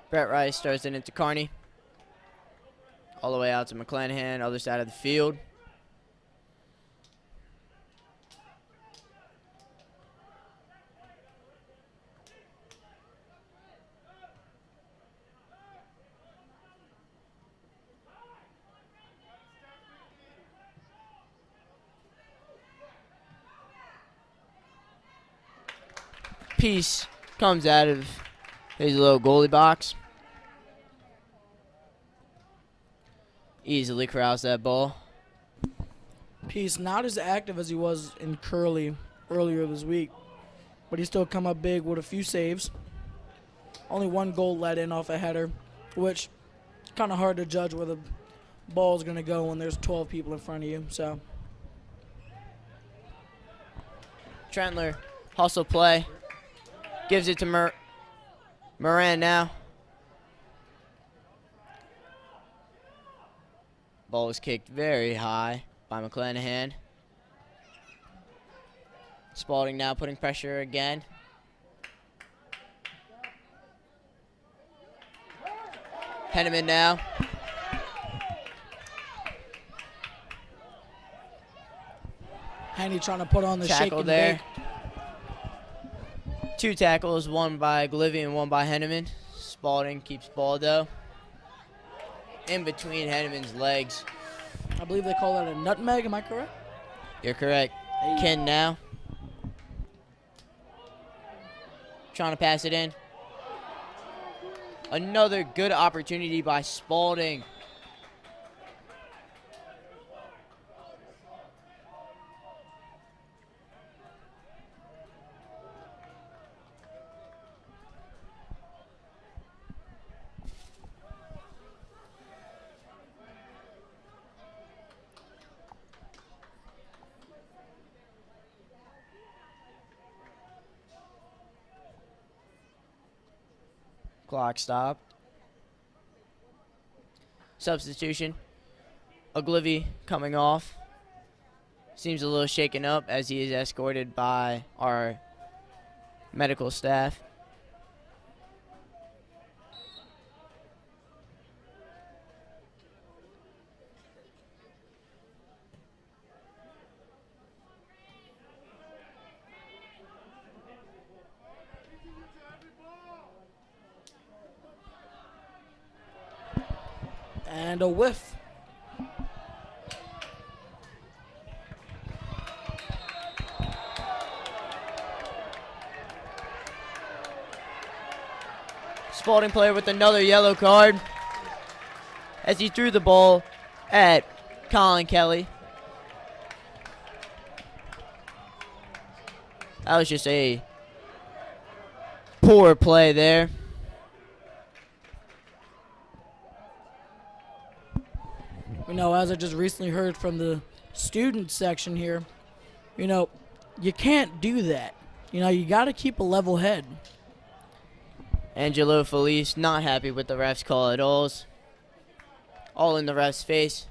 Brett Rice throws it into Carney. All the way out to McClanahan, other side of the field. Peace comes out of his little goalie box. Easily corrals that ball. Peace not as active as he was in Curly earlier this week, but he still come up big with a few saves. Only one goal let in off a header, which kind of hard to judge where the ball's going to go when there's 12 people in front of you. So Trentler, hustle play. Gives it to Moran now. Ball was kicked very high by McClanahan. Spalding now putting pressure again. Henneman now. Henny trying to put on the shake Tackle and there. bake. 2 tackles, one by Oglivie and one by Henneman. Spalding keeps ball though. In between Henneman's legs. I believe they call that a nutmeg, am I correct? You're correct. Hey. Ken now. Trying to pass it in. Another good opportunity by Spalding. Clock stopped. substitution. Oglivy coming off. Seems a little shaken up as he is escorted by our medical staff. And a whiff. Spalding player with another yellow card as he threw the ball at Colin Kelly. That was just a poor play there. You know, as I just recently heard from the student section here, you know, you can't do that. You know, you got to keep a level head. Angelo Felice not happy with the ref's call at all in the ref's face.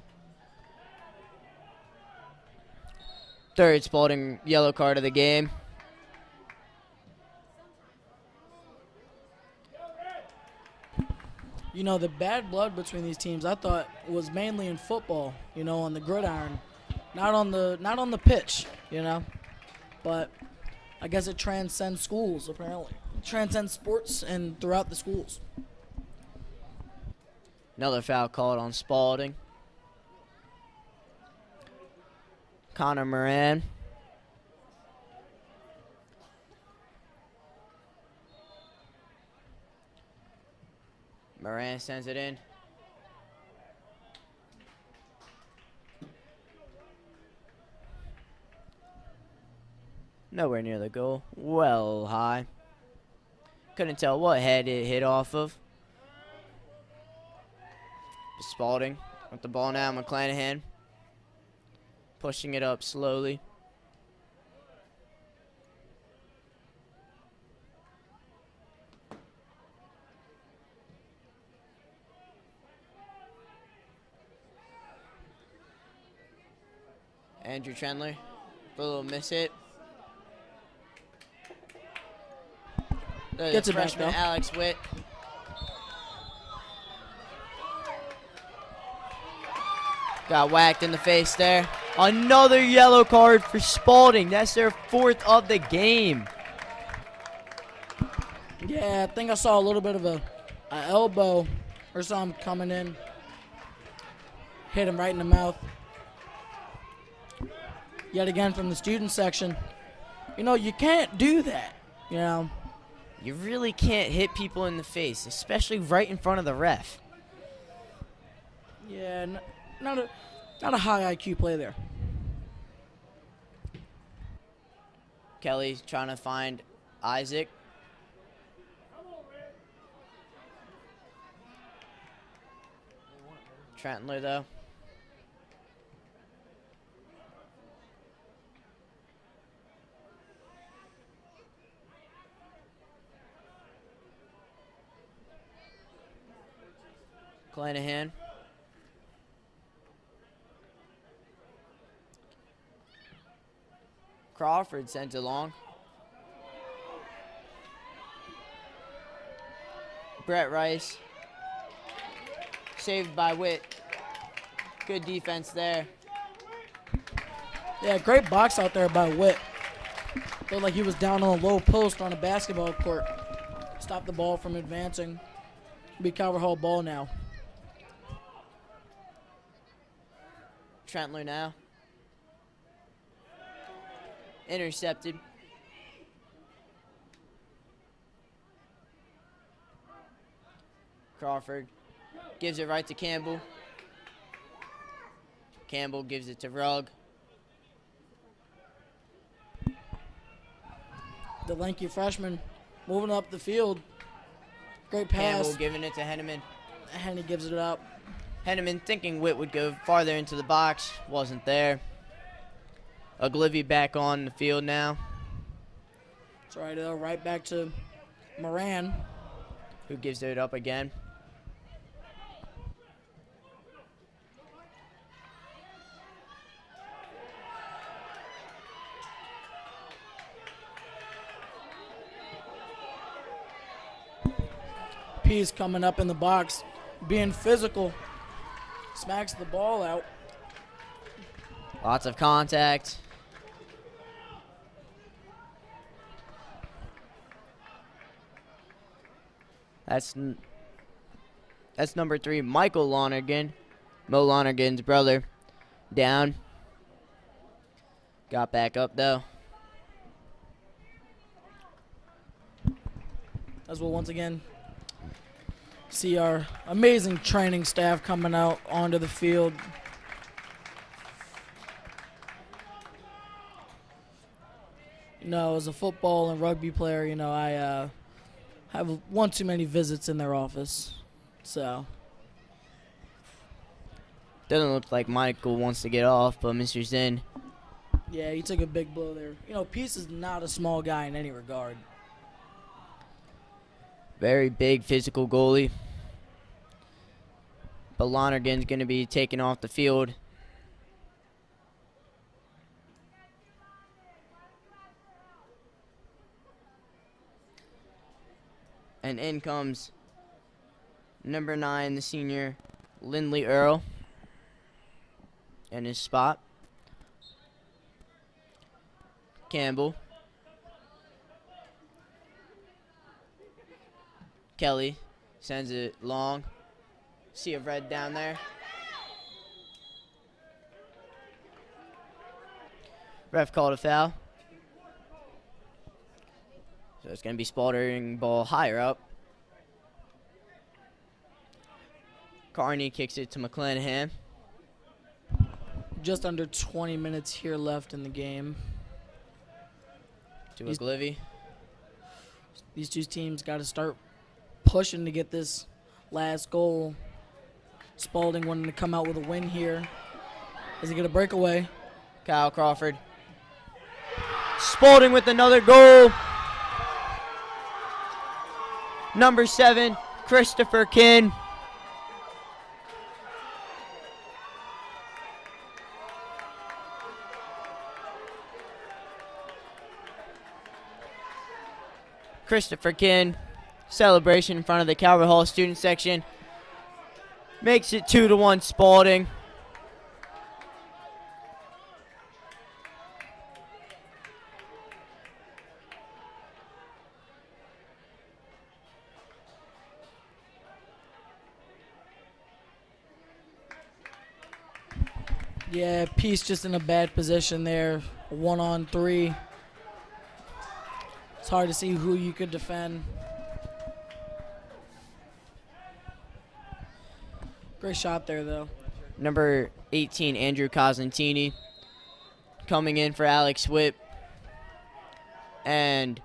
Third Spalding yellow card of the game. You know, the bad blood between these teams, I thought, was mainly in football, you know, on the gridiron, not on the pitch, you know. But I guess it transcends schools, apparently. It transcends sports and throughout the schools. Another foul called on Spalding. Connor Moran. Moran sends it in. Nowhere near the goal. Well high. Couldn't tell what head it hit off of. Spalding with the ball now. McClanahan pushing it up slowly. Andrew Trendler, a little miss hit. Gets it back, freshman though. Alex Witt. Got whacked in the face there. Another yellow card for Spalding. That's their fourth of the game. Yeah, I think I saw a little bit of a elbow or something coming in. Hit him right in the mouth. Yet again from the student section. You know, you can't do that, you know. You really can't hit people in the face, especially right in front of the ref. Yeah, not a high IQ play there. Kelly's trying to find Isaac. Trentler, though. Clanahan. Crawford sent it long. Brett Rice. Saved by Witt. Good defense there. Yeah, great box out there by Witt. Looked like he was down on a low post on a basketball court. Stopped the ball from advancing. Be Calvert Hall ball now. Trentler now. Intercepted. Crawford gives it right to Campbell. Campbell gives it to Rugg. The lanky freshman moving up the field. Great pass. Campbell giving it to Henneman. And he gives it up. Henneman thinking Witt would go farther into the box. Wasn't there. Oglivy back on the field now. That's right, right back to Moran. Who gives it up again. Peace coming up in the box, being physical, smacks the ball out. Lots of contact. That's number 3, Michael Lonergan, Mo Lonergan's brother, down. Got back up though. As we'll once again see our amazing training staff coming out onto the field. You know, as a football and rugby player, you know, I have one too many visits in their office. So Doesn't look like Michael wants to get off, but Mr. Zinn. yeah, he took a big blow there. You know, Peace is not a small guy in any regard. Very big physical goalie. But Lonergan's going to be taken off the field. And in comes number 9, the senior, Lindley Earl, in his spot. Campbell. Kelly sends it long. Sea of red down there. Ref called a foul. So it's going to be Spalding ball higher up. Carney kicks it to McClanahan. Just under 20 minutes here left in the game. To McGlivy. These two teams got to start pushing to get this last goal. Spalding wanting to come out with a win here. Is he going to break away? Kyle Crawford. Spalding with another goal. Number 7, Christopher Kinn. Christopher Kinn, celebration in front of the Calvert Hall student section. Makes it 2-1 Spalding. Yeah, Peace just in a bad position there. 1-on-3. It's hard to see who you could defend. Great shot there, though. Number 18, Andrew Cosentini, coming in for Alex Whip. And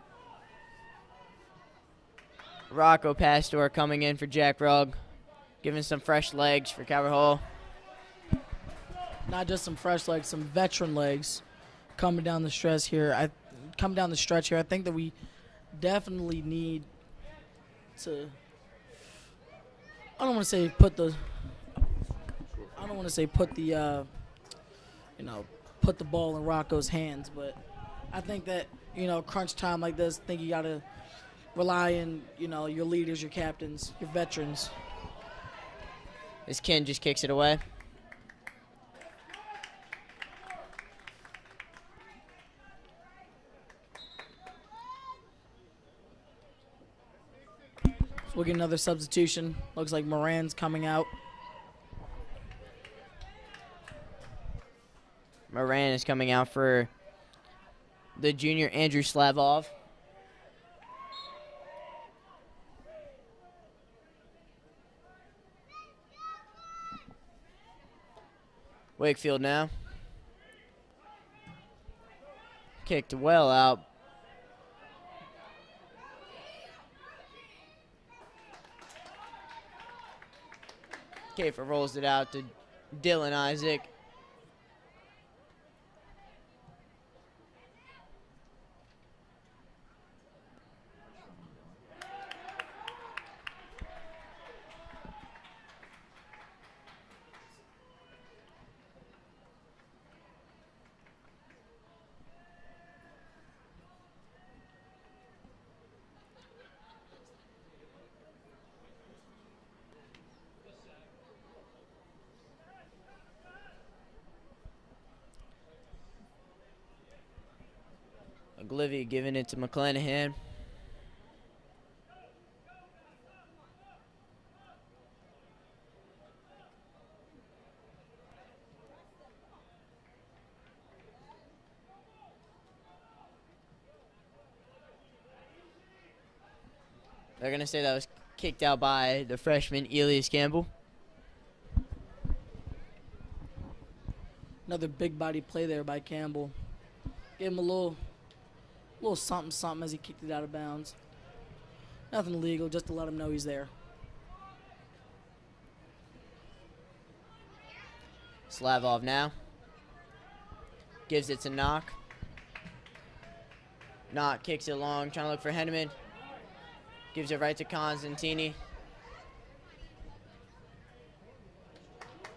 Rocco Pastor coming in for Jack Rugg, giving some fresh legs for Calvert Hall. Not just some fresh legs, some veteran legs coming down the stretch here. I think that we definitely need to. I don't want to say put the put the ball in Rocco's hands, but I think that crunch time like this, I think you gotta rely on your leaders, your captains, your veterans. This Ken just kicks it away. We'll get another substitution. Looks like Moran's coming out. Moran is coming out for the junior Andrew Slavov. Wakefield now. Kicked well out. Kafer rolls it out to Dylan Isaac. Oglivie giving it to McClanahan. They're going to say that was kicked out by the freshman Elias Campbell. Another big body play there by Campbell. Gave him a little something as he kicked it out of bounds. Nothing illegal, just to let him know he's there. Slavov now. Gives it to Knock. Knock kicks it long, trying to look for Henneman. Gives it right to Constantini.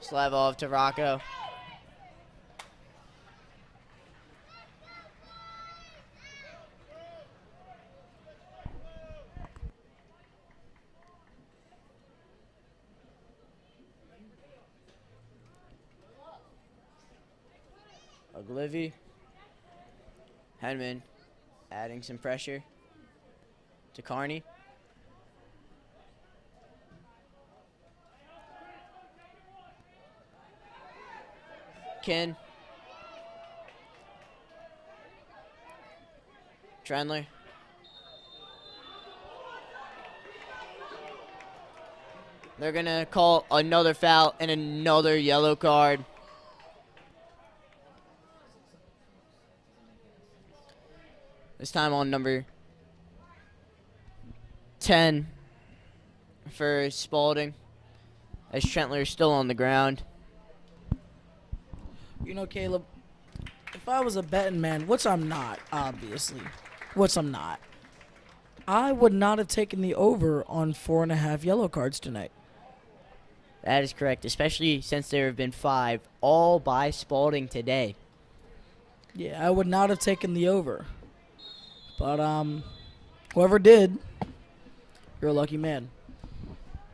Slavov to Rocco. Oglivie. Henneman adding some pressure to Carney. Ken. Trendler. They're going to call another foul and another yellow card. This time on number 10 for Spalding, as Trentler is still on the ground. You know, Caleb, if I was a betting man, which I'm not, obviously, I would not have taken the over on 4.5 yellow cards tonight. That is correct, especially since there have been 5 all by Spalding today. Yeah, I would not have taken the over. But whoever did, you're a lucky man.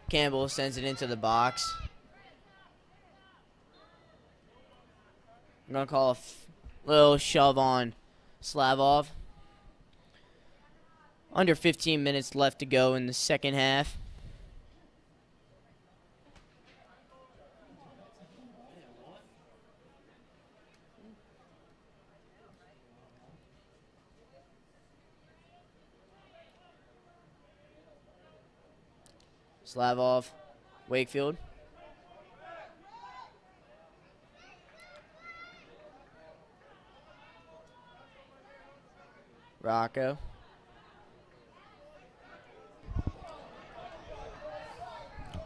Campbell sends it into the box. I'm going to call a little shove on Slavov. Under 15 minutes left to go in the second half. Slavov, Wakefield. Rocco.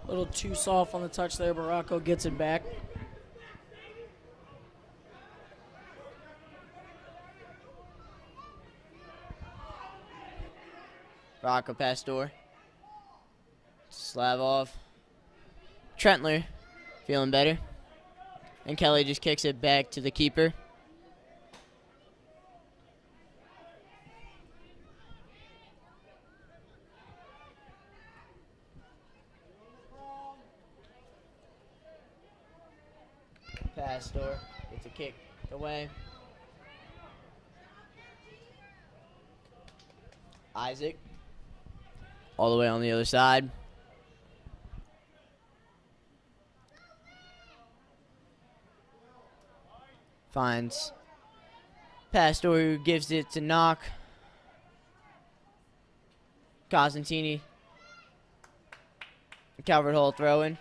A little too soft on the touch there, but Rocco gets it back. Rocco Pastor. Slavov. Trentler feeling better. And Kelly just kicks it back to the keeper. Pastor gets a kick away. Isaac all the way on the other side. Finds Pastor, who gives it to Knock. Cosentini. Calvert Hall throw-in.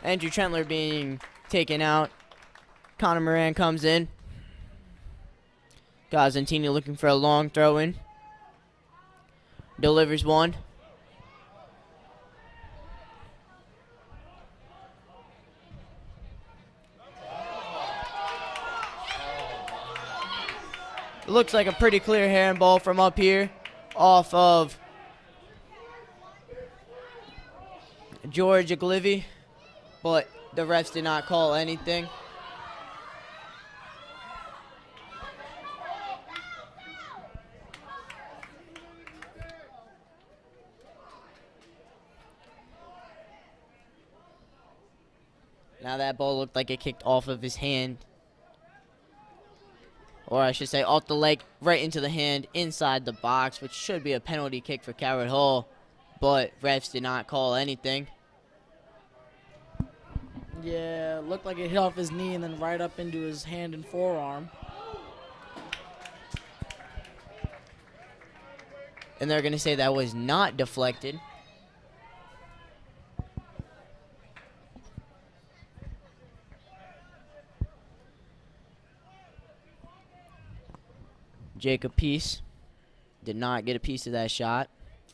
Andrew Trentler being taken out. Connor Moran comes in. Cosentini looking for a long throw-in. Delivers one. It looks like a pretty clear handball from up here off of George Oglivie, but the refs did not call anything. Now that ball looked like it kicked off of his hand. Or I should say off the leg, right into the hand, inside the box, which should be a penalty kick for Calvert Hall. But refs did not call anything. Yeah, looked like it hit off his knee and then right up into his hand and forearm. And they're going to say that was not deflected. Jacob Peace did not get a piece of that shot.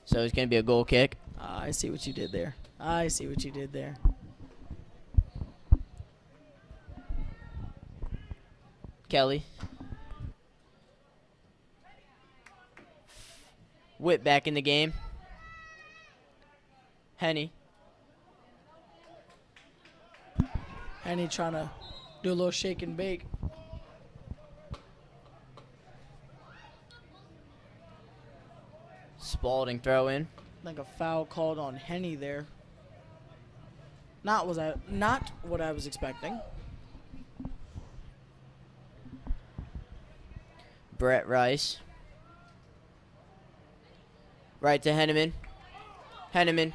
So it's going to be a goal kick. I see what you did there. I see what you did there. Kelly. Whip back in the game. Henny. Henny trying to do a little shake and bake. Spalding throw in. Like a foul called on Henny there. Not what I was expecting. Brett Rice. Right to Henneman. Henneman.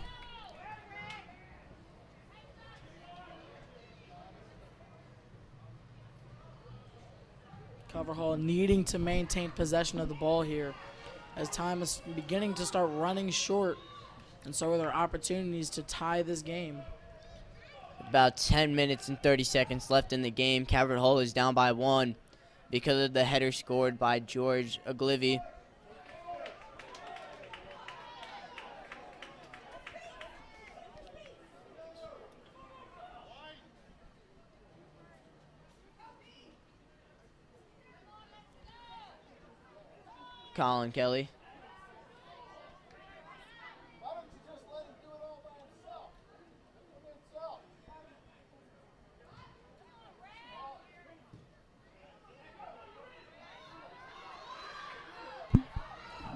Calvert Hall needing to maintain possession of the ball here as time is beginning to start running short, and so are their opportunities to tie this game. About 10 minutes and 30 seconds left in the game. Calvert Hall is down by 1 because of the header scored by George Oglivie. Colin Kelly.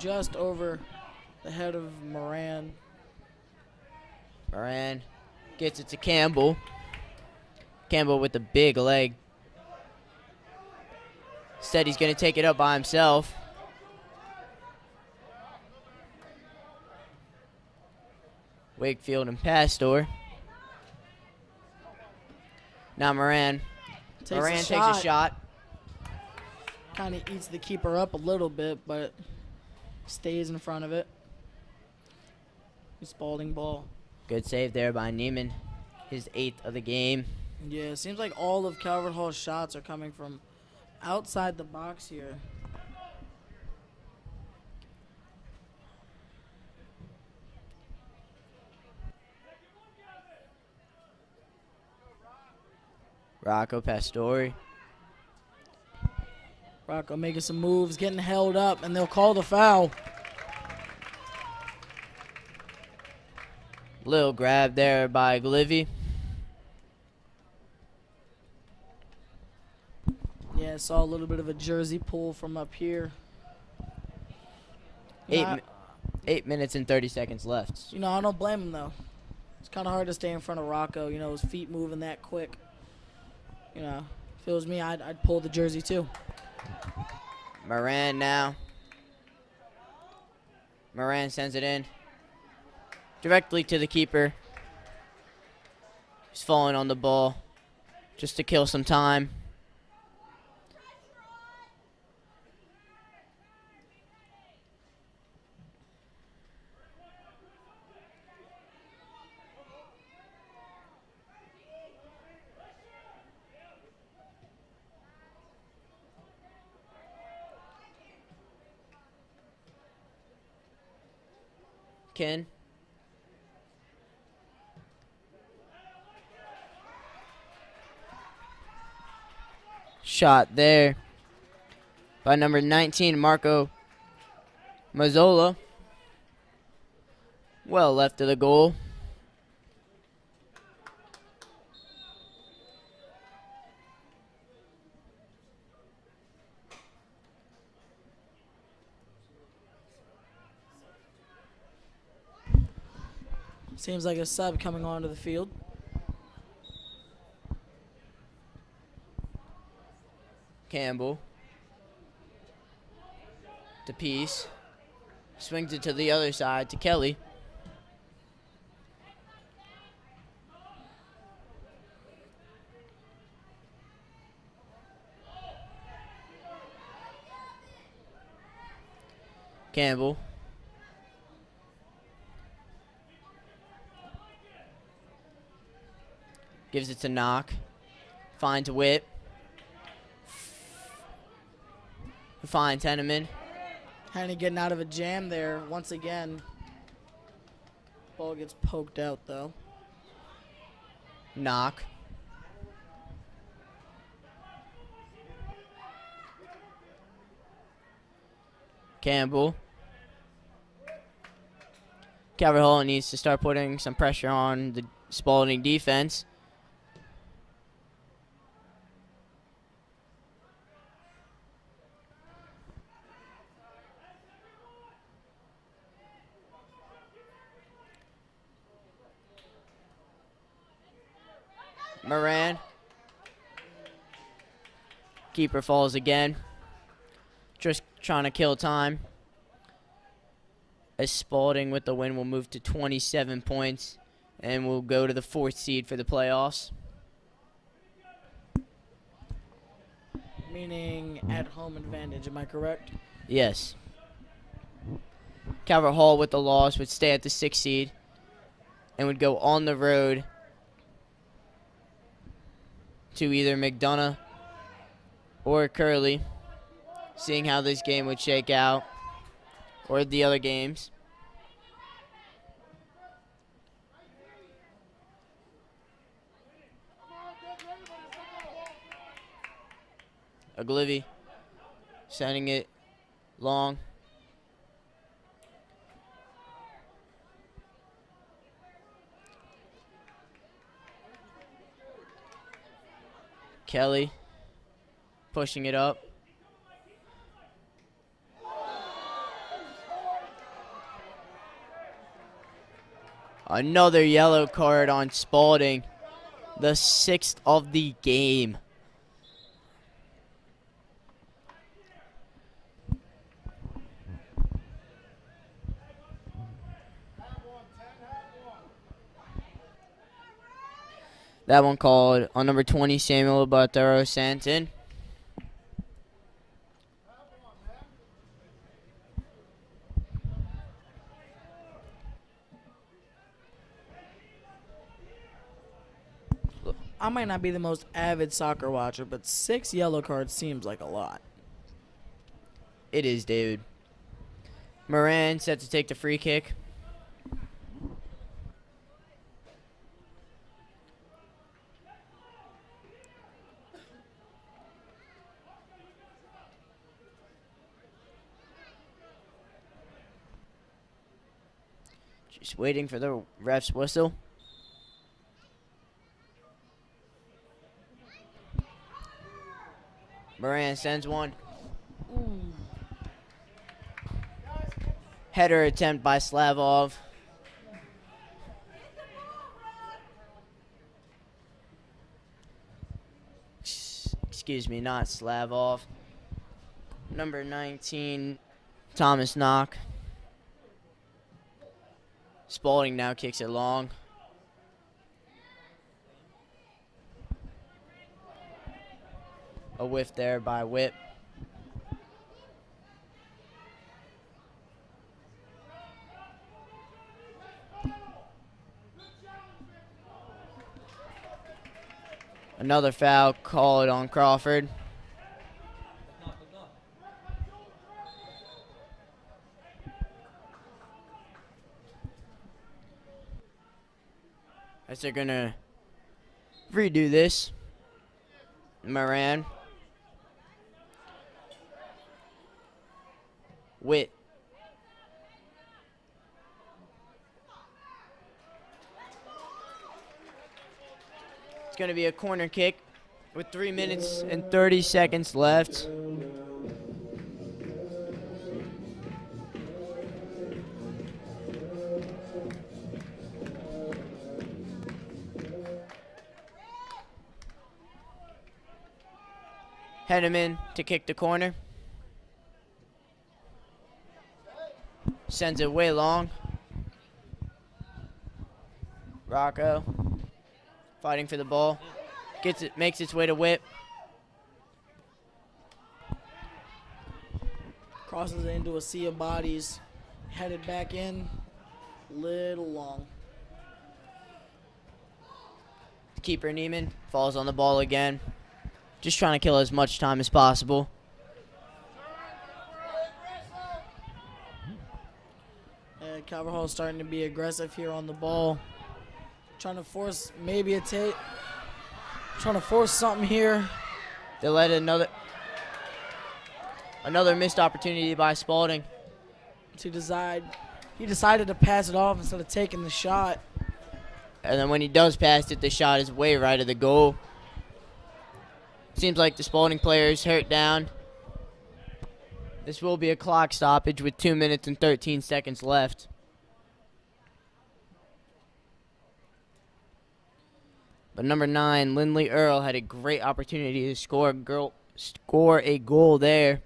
Just over the head of Moran. Moran gets it to Campbell. Campbell with the big leg. Said he's going to take it up by himself. Wakefield and Pastor. Now Moran. Moran takes a shot. Kind of eats the keeper up a little bit, but stays in front of it. Spalding ball. Good save there by Neiman. His 8th of the game. Yeah, it seems like all of Calvert Hall's shots are coming from outside the box here. Rocco Pastore. Rocco making some moves, getting held up, and they'll call the foul. Little grab there by Oglivie. Yeah, saw a little bit of a jersey pull from up here. 8 minutes and 30 seconds left. You know, I don't blame him, though. It's kind of hard to stay in front of Rocco. You know, his feet moving that quick. You know, if it was me, I'd pull the jersey, too. Moran now. Moran sends it in. Directly to the keeper. He's falling on the ball just to kill some time. Ken. Shot there by number 19, Marco Mazzola. Well left of the goal. Seems like a sub coming onto the field. Campbell to Peace. Swings it to the other side to Kelly. Campbell. Gives it to Knock. Finds Whip. Finds Henneman. Kind of getting out of a jam there once again. Ball gets poked out though. Knock. Campbell. Calvert Hall needs to start putting some pressure on the Spalding defense. Moran. Keeper falls again. Just trying to kill time. As Spalding with the win will move to 27 points and will go to the 4th seed for the playoffs. Meaning at home advantage, am I correct? Yes. Calvert Hall with the loss would stay at the 6th seed and would go on the road to either McDonough or Curley, seeing how this game would shake out, or the other games. Oglivie sending it long. Kelly pushing it up. Another yellow card on Spalding, the 6th of the game. That one called on number 20, Samuel Bartero Santon. I might not be the most avid soccer watcher, but 6 yellow cards seems like a lot. It is, David. Moran set to take the free kick. Just waiting for the ref's whistle. Moran sends one. Ooh. Header attempt by Slavov. Excuse me, not Slavov. Number 19, Thomas Knock. Spalding now kicks it long. A whiff there by Whip. Another foul called on Crawford. As they're going to redo this. Moran. Witt. It's going to be a corner kick with 3 minutes and 30 seconds left. Henneman to kick the corner. Sends it way long. Rocco fighting for the ball. Gets it, makes its way to Whip. Crosses it into a sea of bodies. Headed back in. Little long. Keeper Neiman falls on the ball again. Just trying to kill as much time as possible. And Calvert Hall starting to be aggressive here on the ball. Trying to force maybe a take. Trying to force something here. They let another missed opportunity by Spalding. He decided to pass it off instead of taking the shot. And then when he does pass it, the shot is way right of the goal. Seems like the Spalding player is hurt down. This will be a clock stoppage with 2 minutes and 13 seconds left. But number 9, Lindley Earl, had a great opportunity to score a goal there.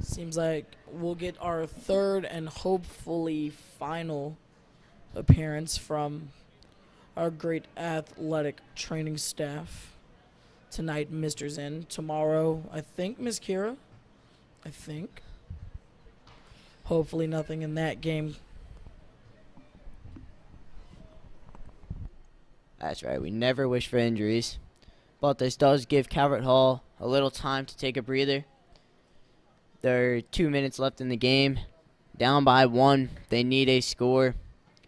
Seems like we'll get our third and hopefully final appearance from our great athletic training staff. Tonight, Mr. Zinn. Tomorrow, I think, Miss Kira. I think. Hopefully nothing in that game. That's right, we never wish for injuries. But this does give Calvert Hall a little time to take a breather. There are 2 minutes left in the game. Down by 1, they need a score.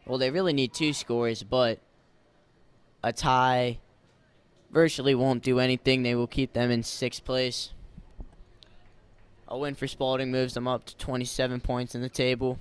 Well, they really need 2 scores, but a tie virtually won't do anything. They will keep them in 6th place. A win for Spalding moves them up to 27 points in the table.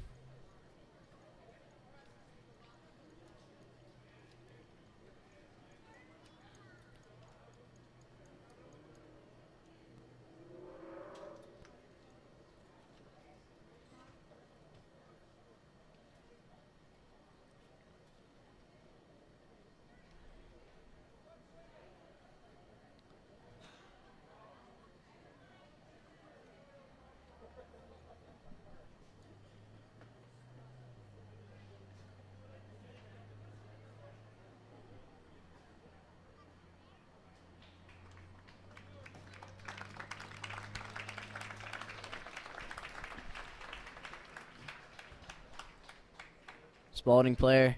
Spalding player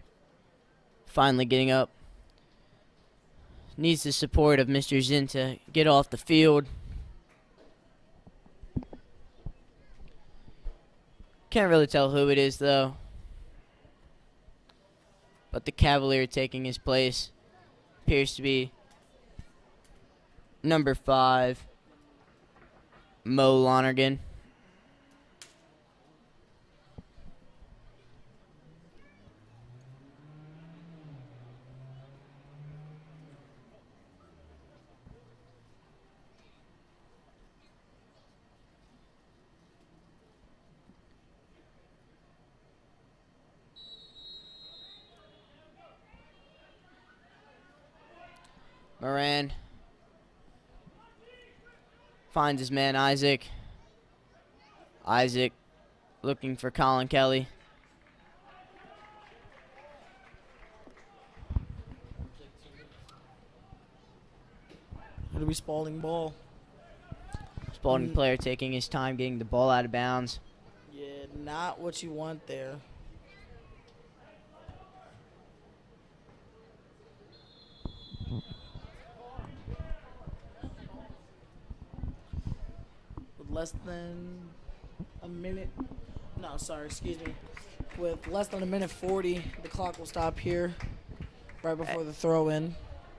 finally getting up. Needs the support of Mr. Zinn to get off the field. Can't really tell who it is, though. But the Cavalier taking his place appears to be number 5, Mo Lonergan. Moran finds his man Isaac. Isaac looking for Colin Kelly. It'll be Spalding ball. Spalding player taking his time getting the ball out of bounds. Yeah, not what you want there. Less than a minute. No, sorry, excuse me. With less than a minute 40, the clock will stop here right before the throw in.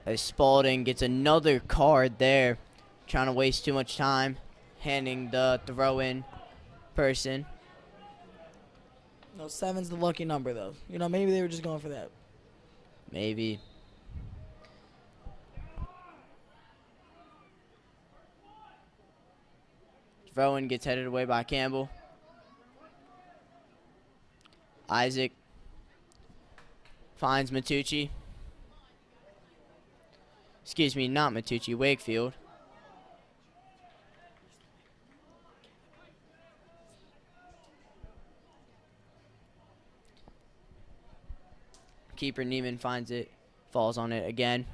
As Spalding gets another card there, trying to waste too much time, handing the throw in person. No, 7's the lucky number, though. You know, maybe they were just going for that. Maybe. Throw-in gets headed away by Campbell. Isaac finds Matucci. Excuse me, not Matucci, Wakefield. Keeper Neiman finds it, falls on it again.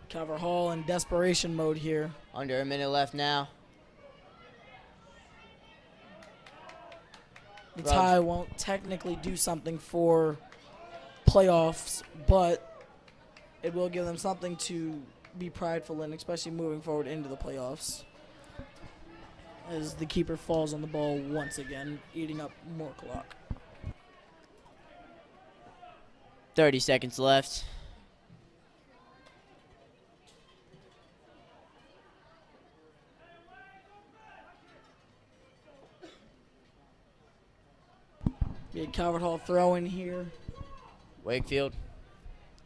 Calvert Hall in desperation mode here. Under a minute left now. The tie won't technically do something for playoffs, but it will give them something to be prideful in, especially moving forward into the playoffs. As the keeper falls on the ball once again, eating up more clock. 30 seconds left. Be a Calvert Hall throw in here. Wakefield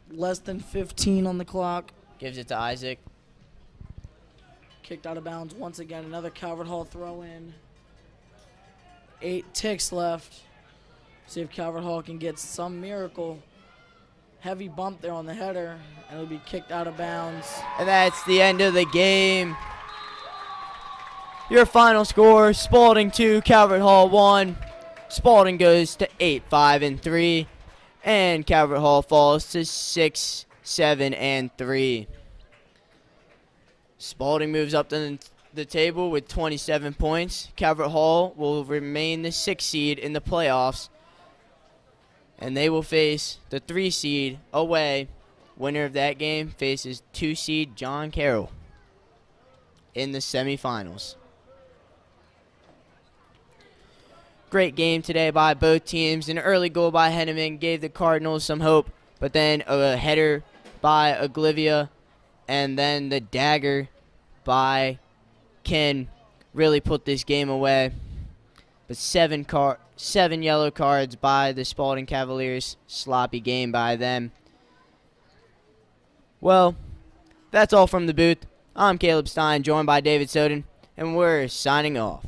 Less than 15 on the clock. gives it to Isaac. Kicked out of bounds once again. Another Calvert Hall throw in. 8 ticks left. See if Calvert Hall can get some miracle. Heavy bump there on the header, and it'll be kicked out of bounds. And that's the end of the game. Your final score, Spalding 2, Calvert Hall 1. Spalding goes to 8-5-3, and Calvert Hall falls to 6-7-3. Spalding moves up to the table with 27 points. Calvert Hall will remain the 6th seed in the playoffs, and they will face the 3 seed away. Winner of that game faces 2 seed John Carroll in the semifinals. Great game today by both teams. An early goal by Henneman gave the Cardinals some hope, but then a header by Oglivia and then the dagger by Ken really put this game away. But 7 yellow cards by the Spalding Cavaliers. Sloppy game by them. Well, that's all from the booth. I'm Caleb Stein, joined by David Soden, and we're signing off.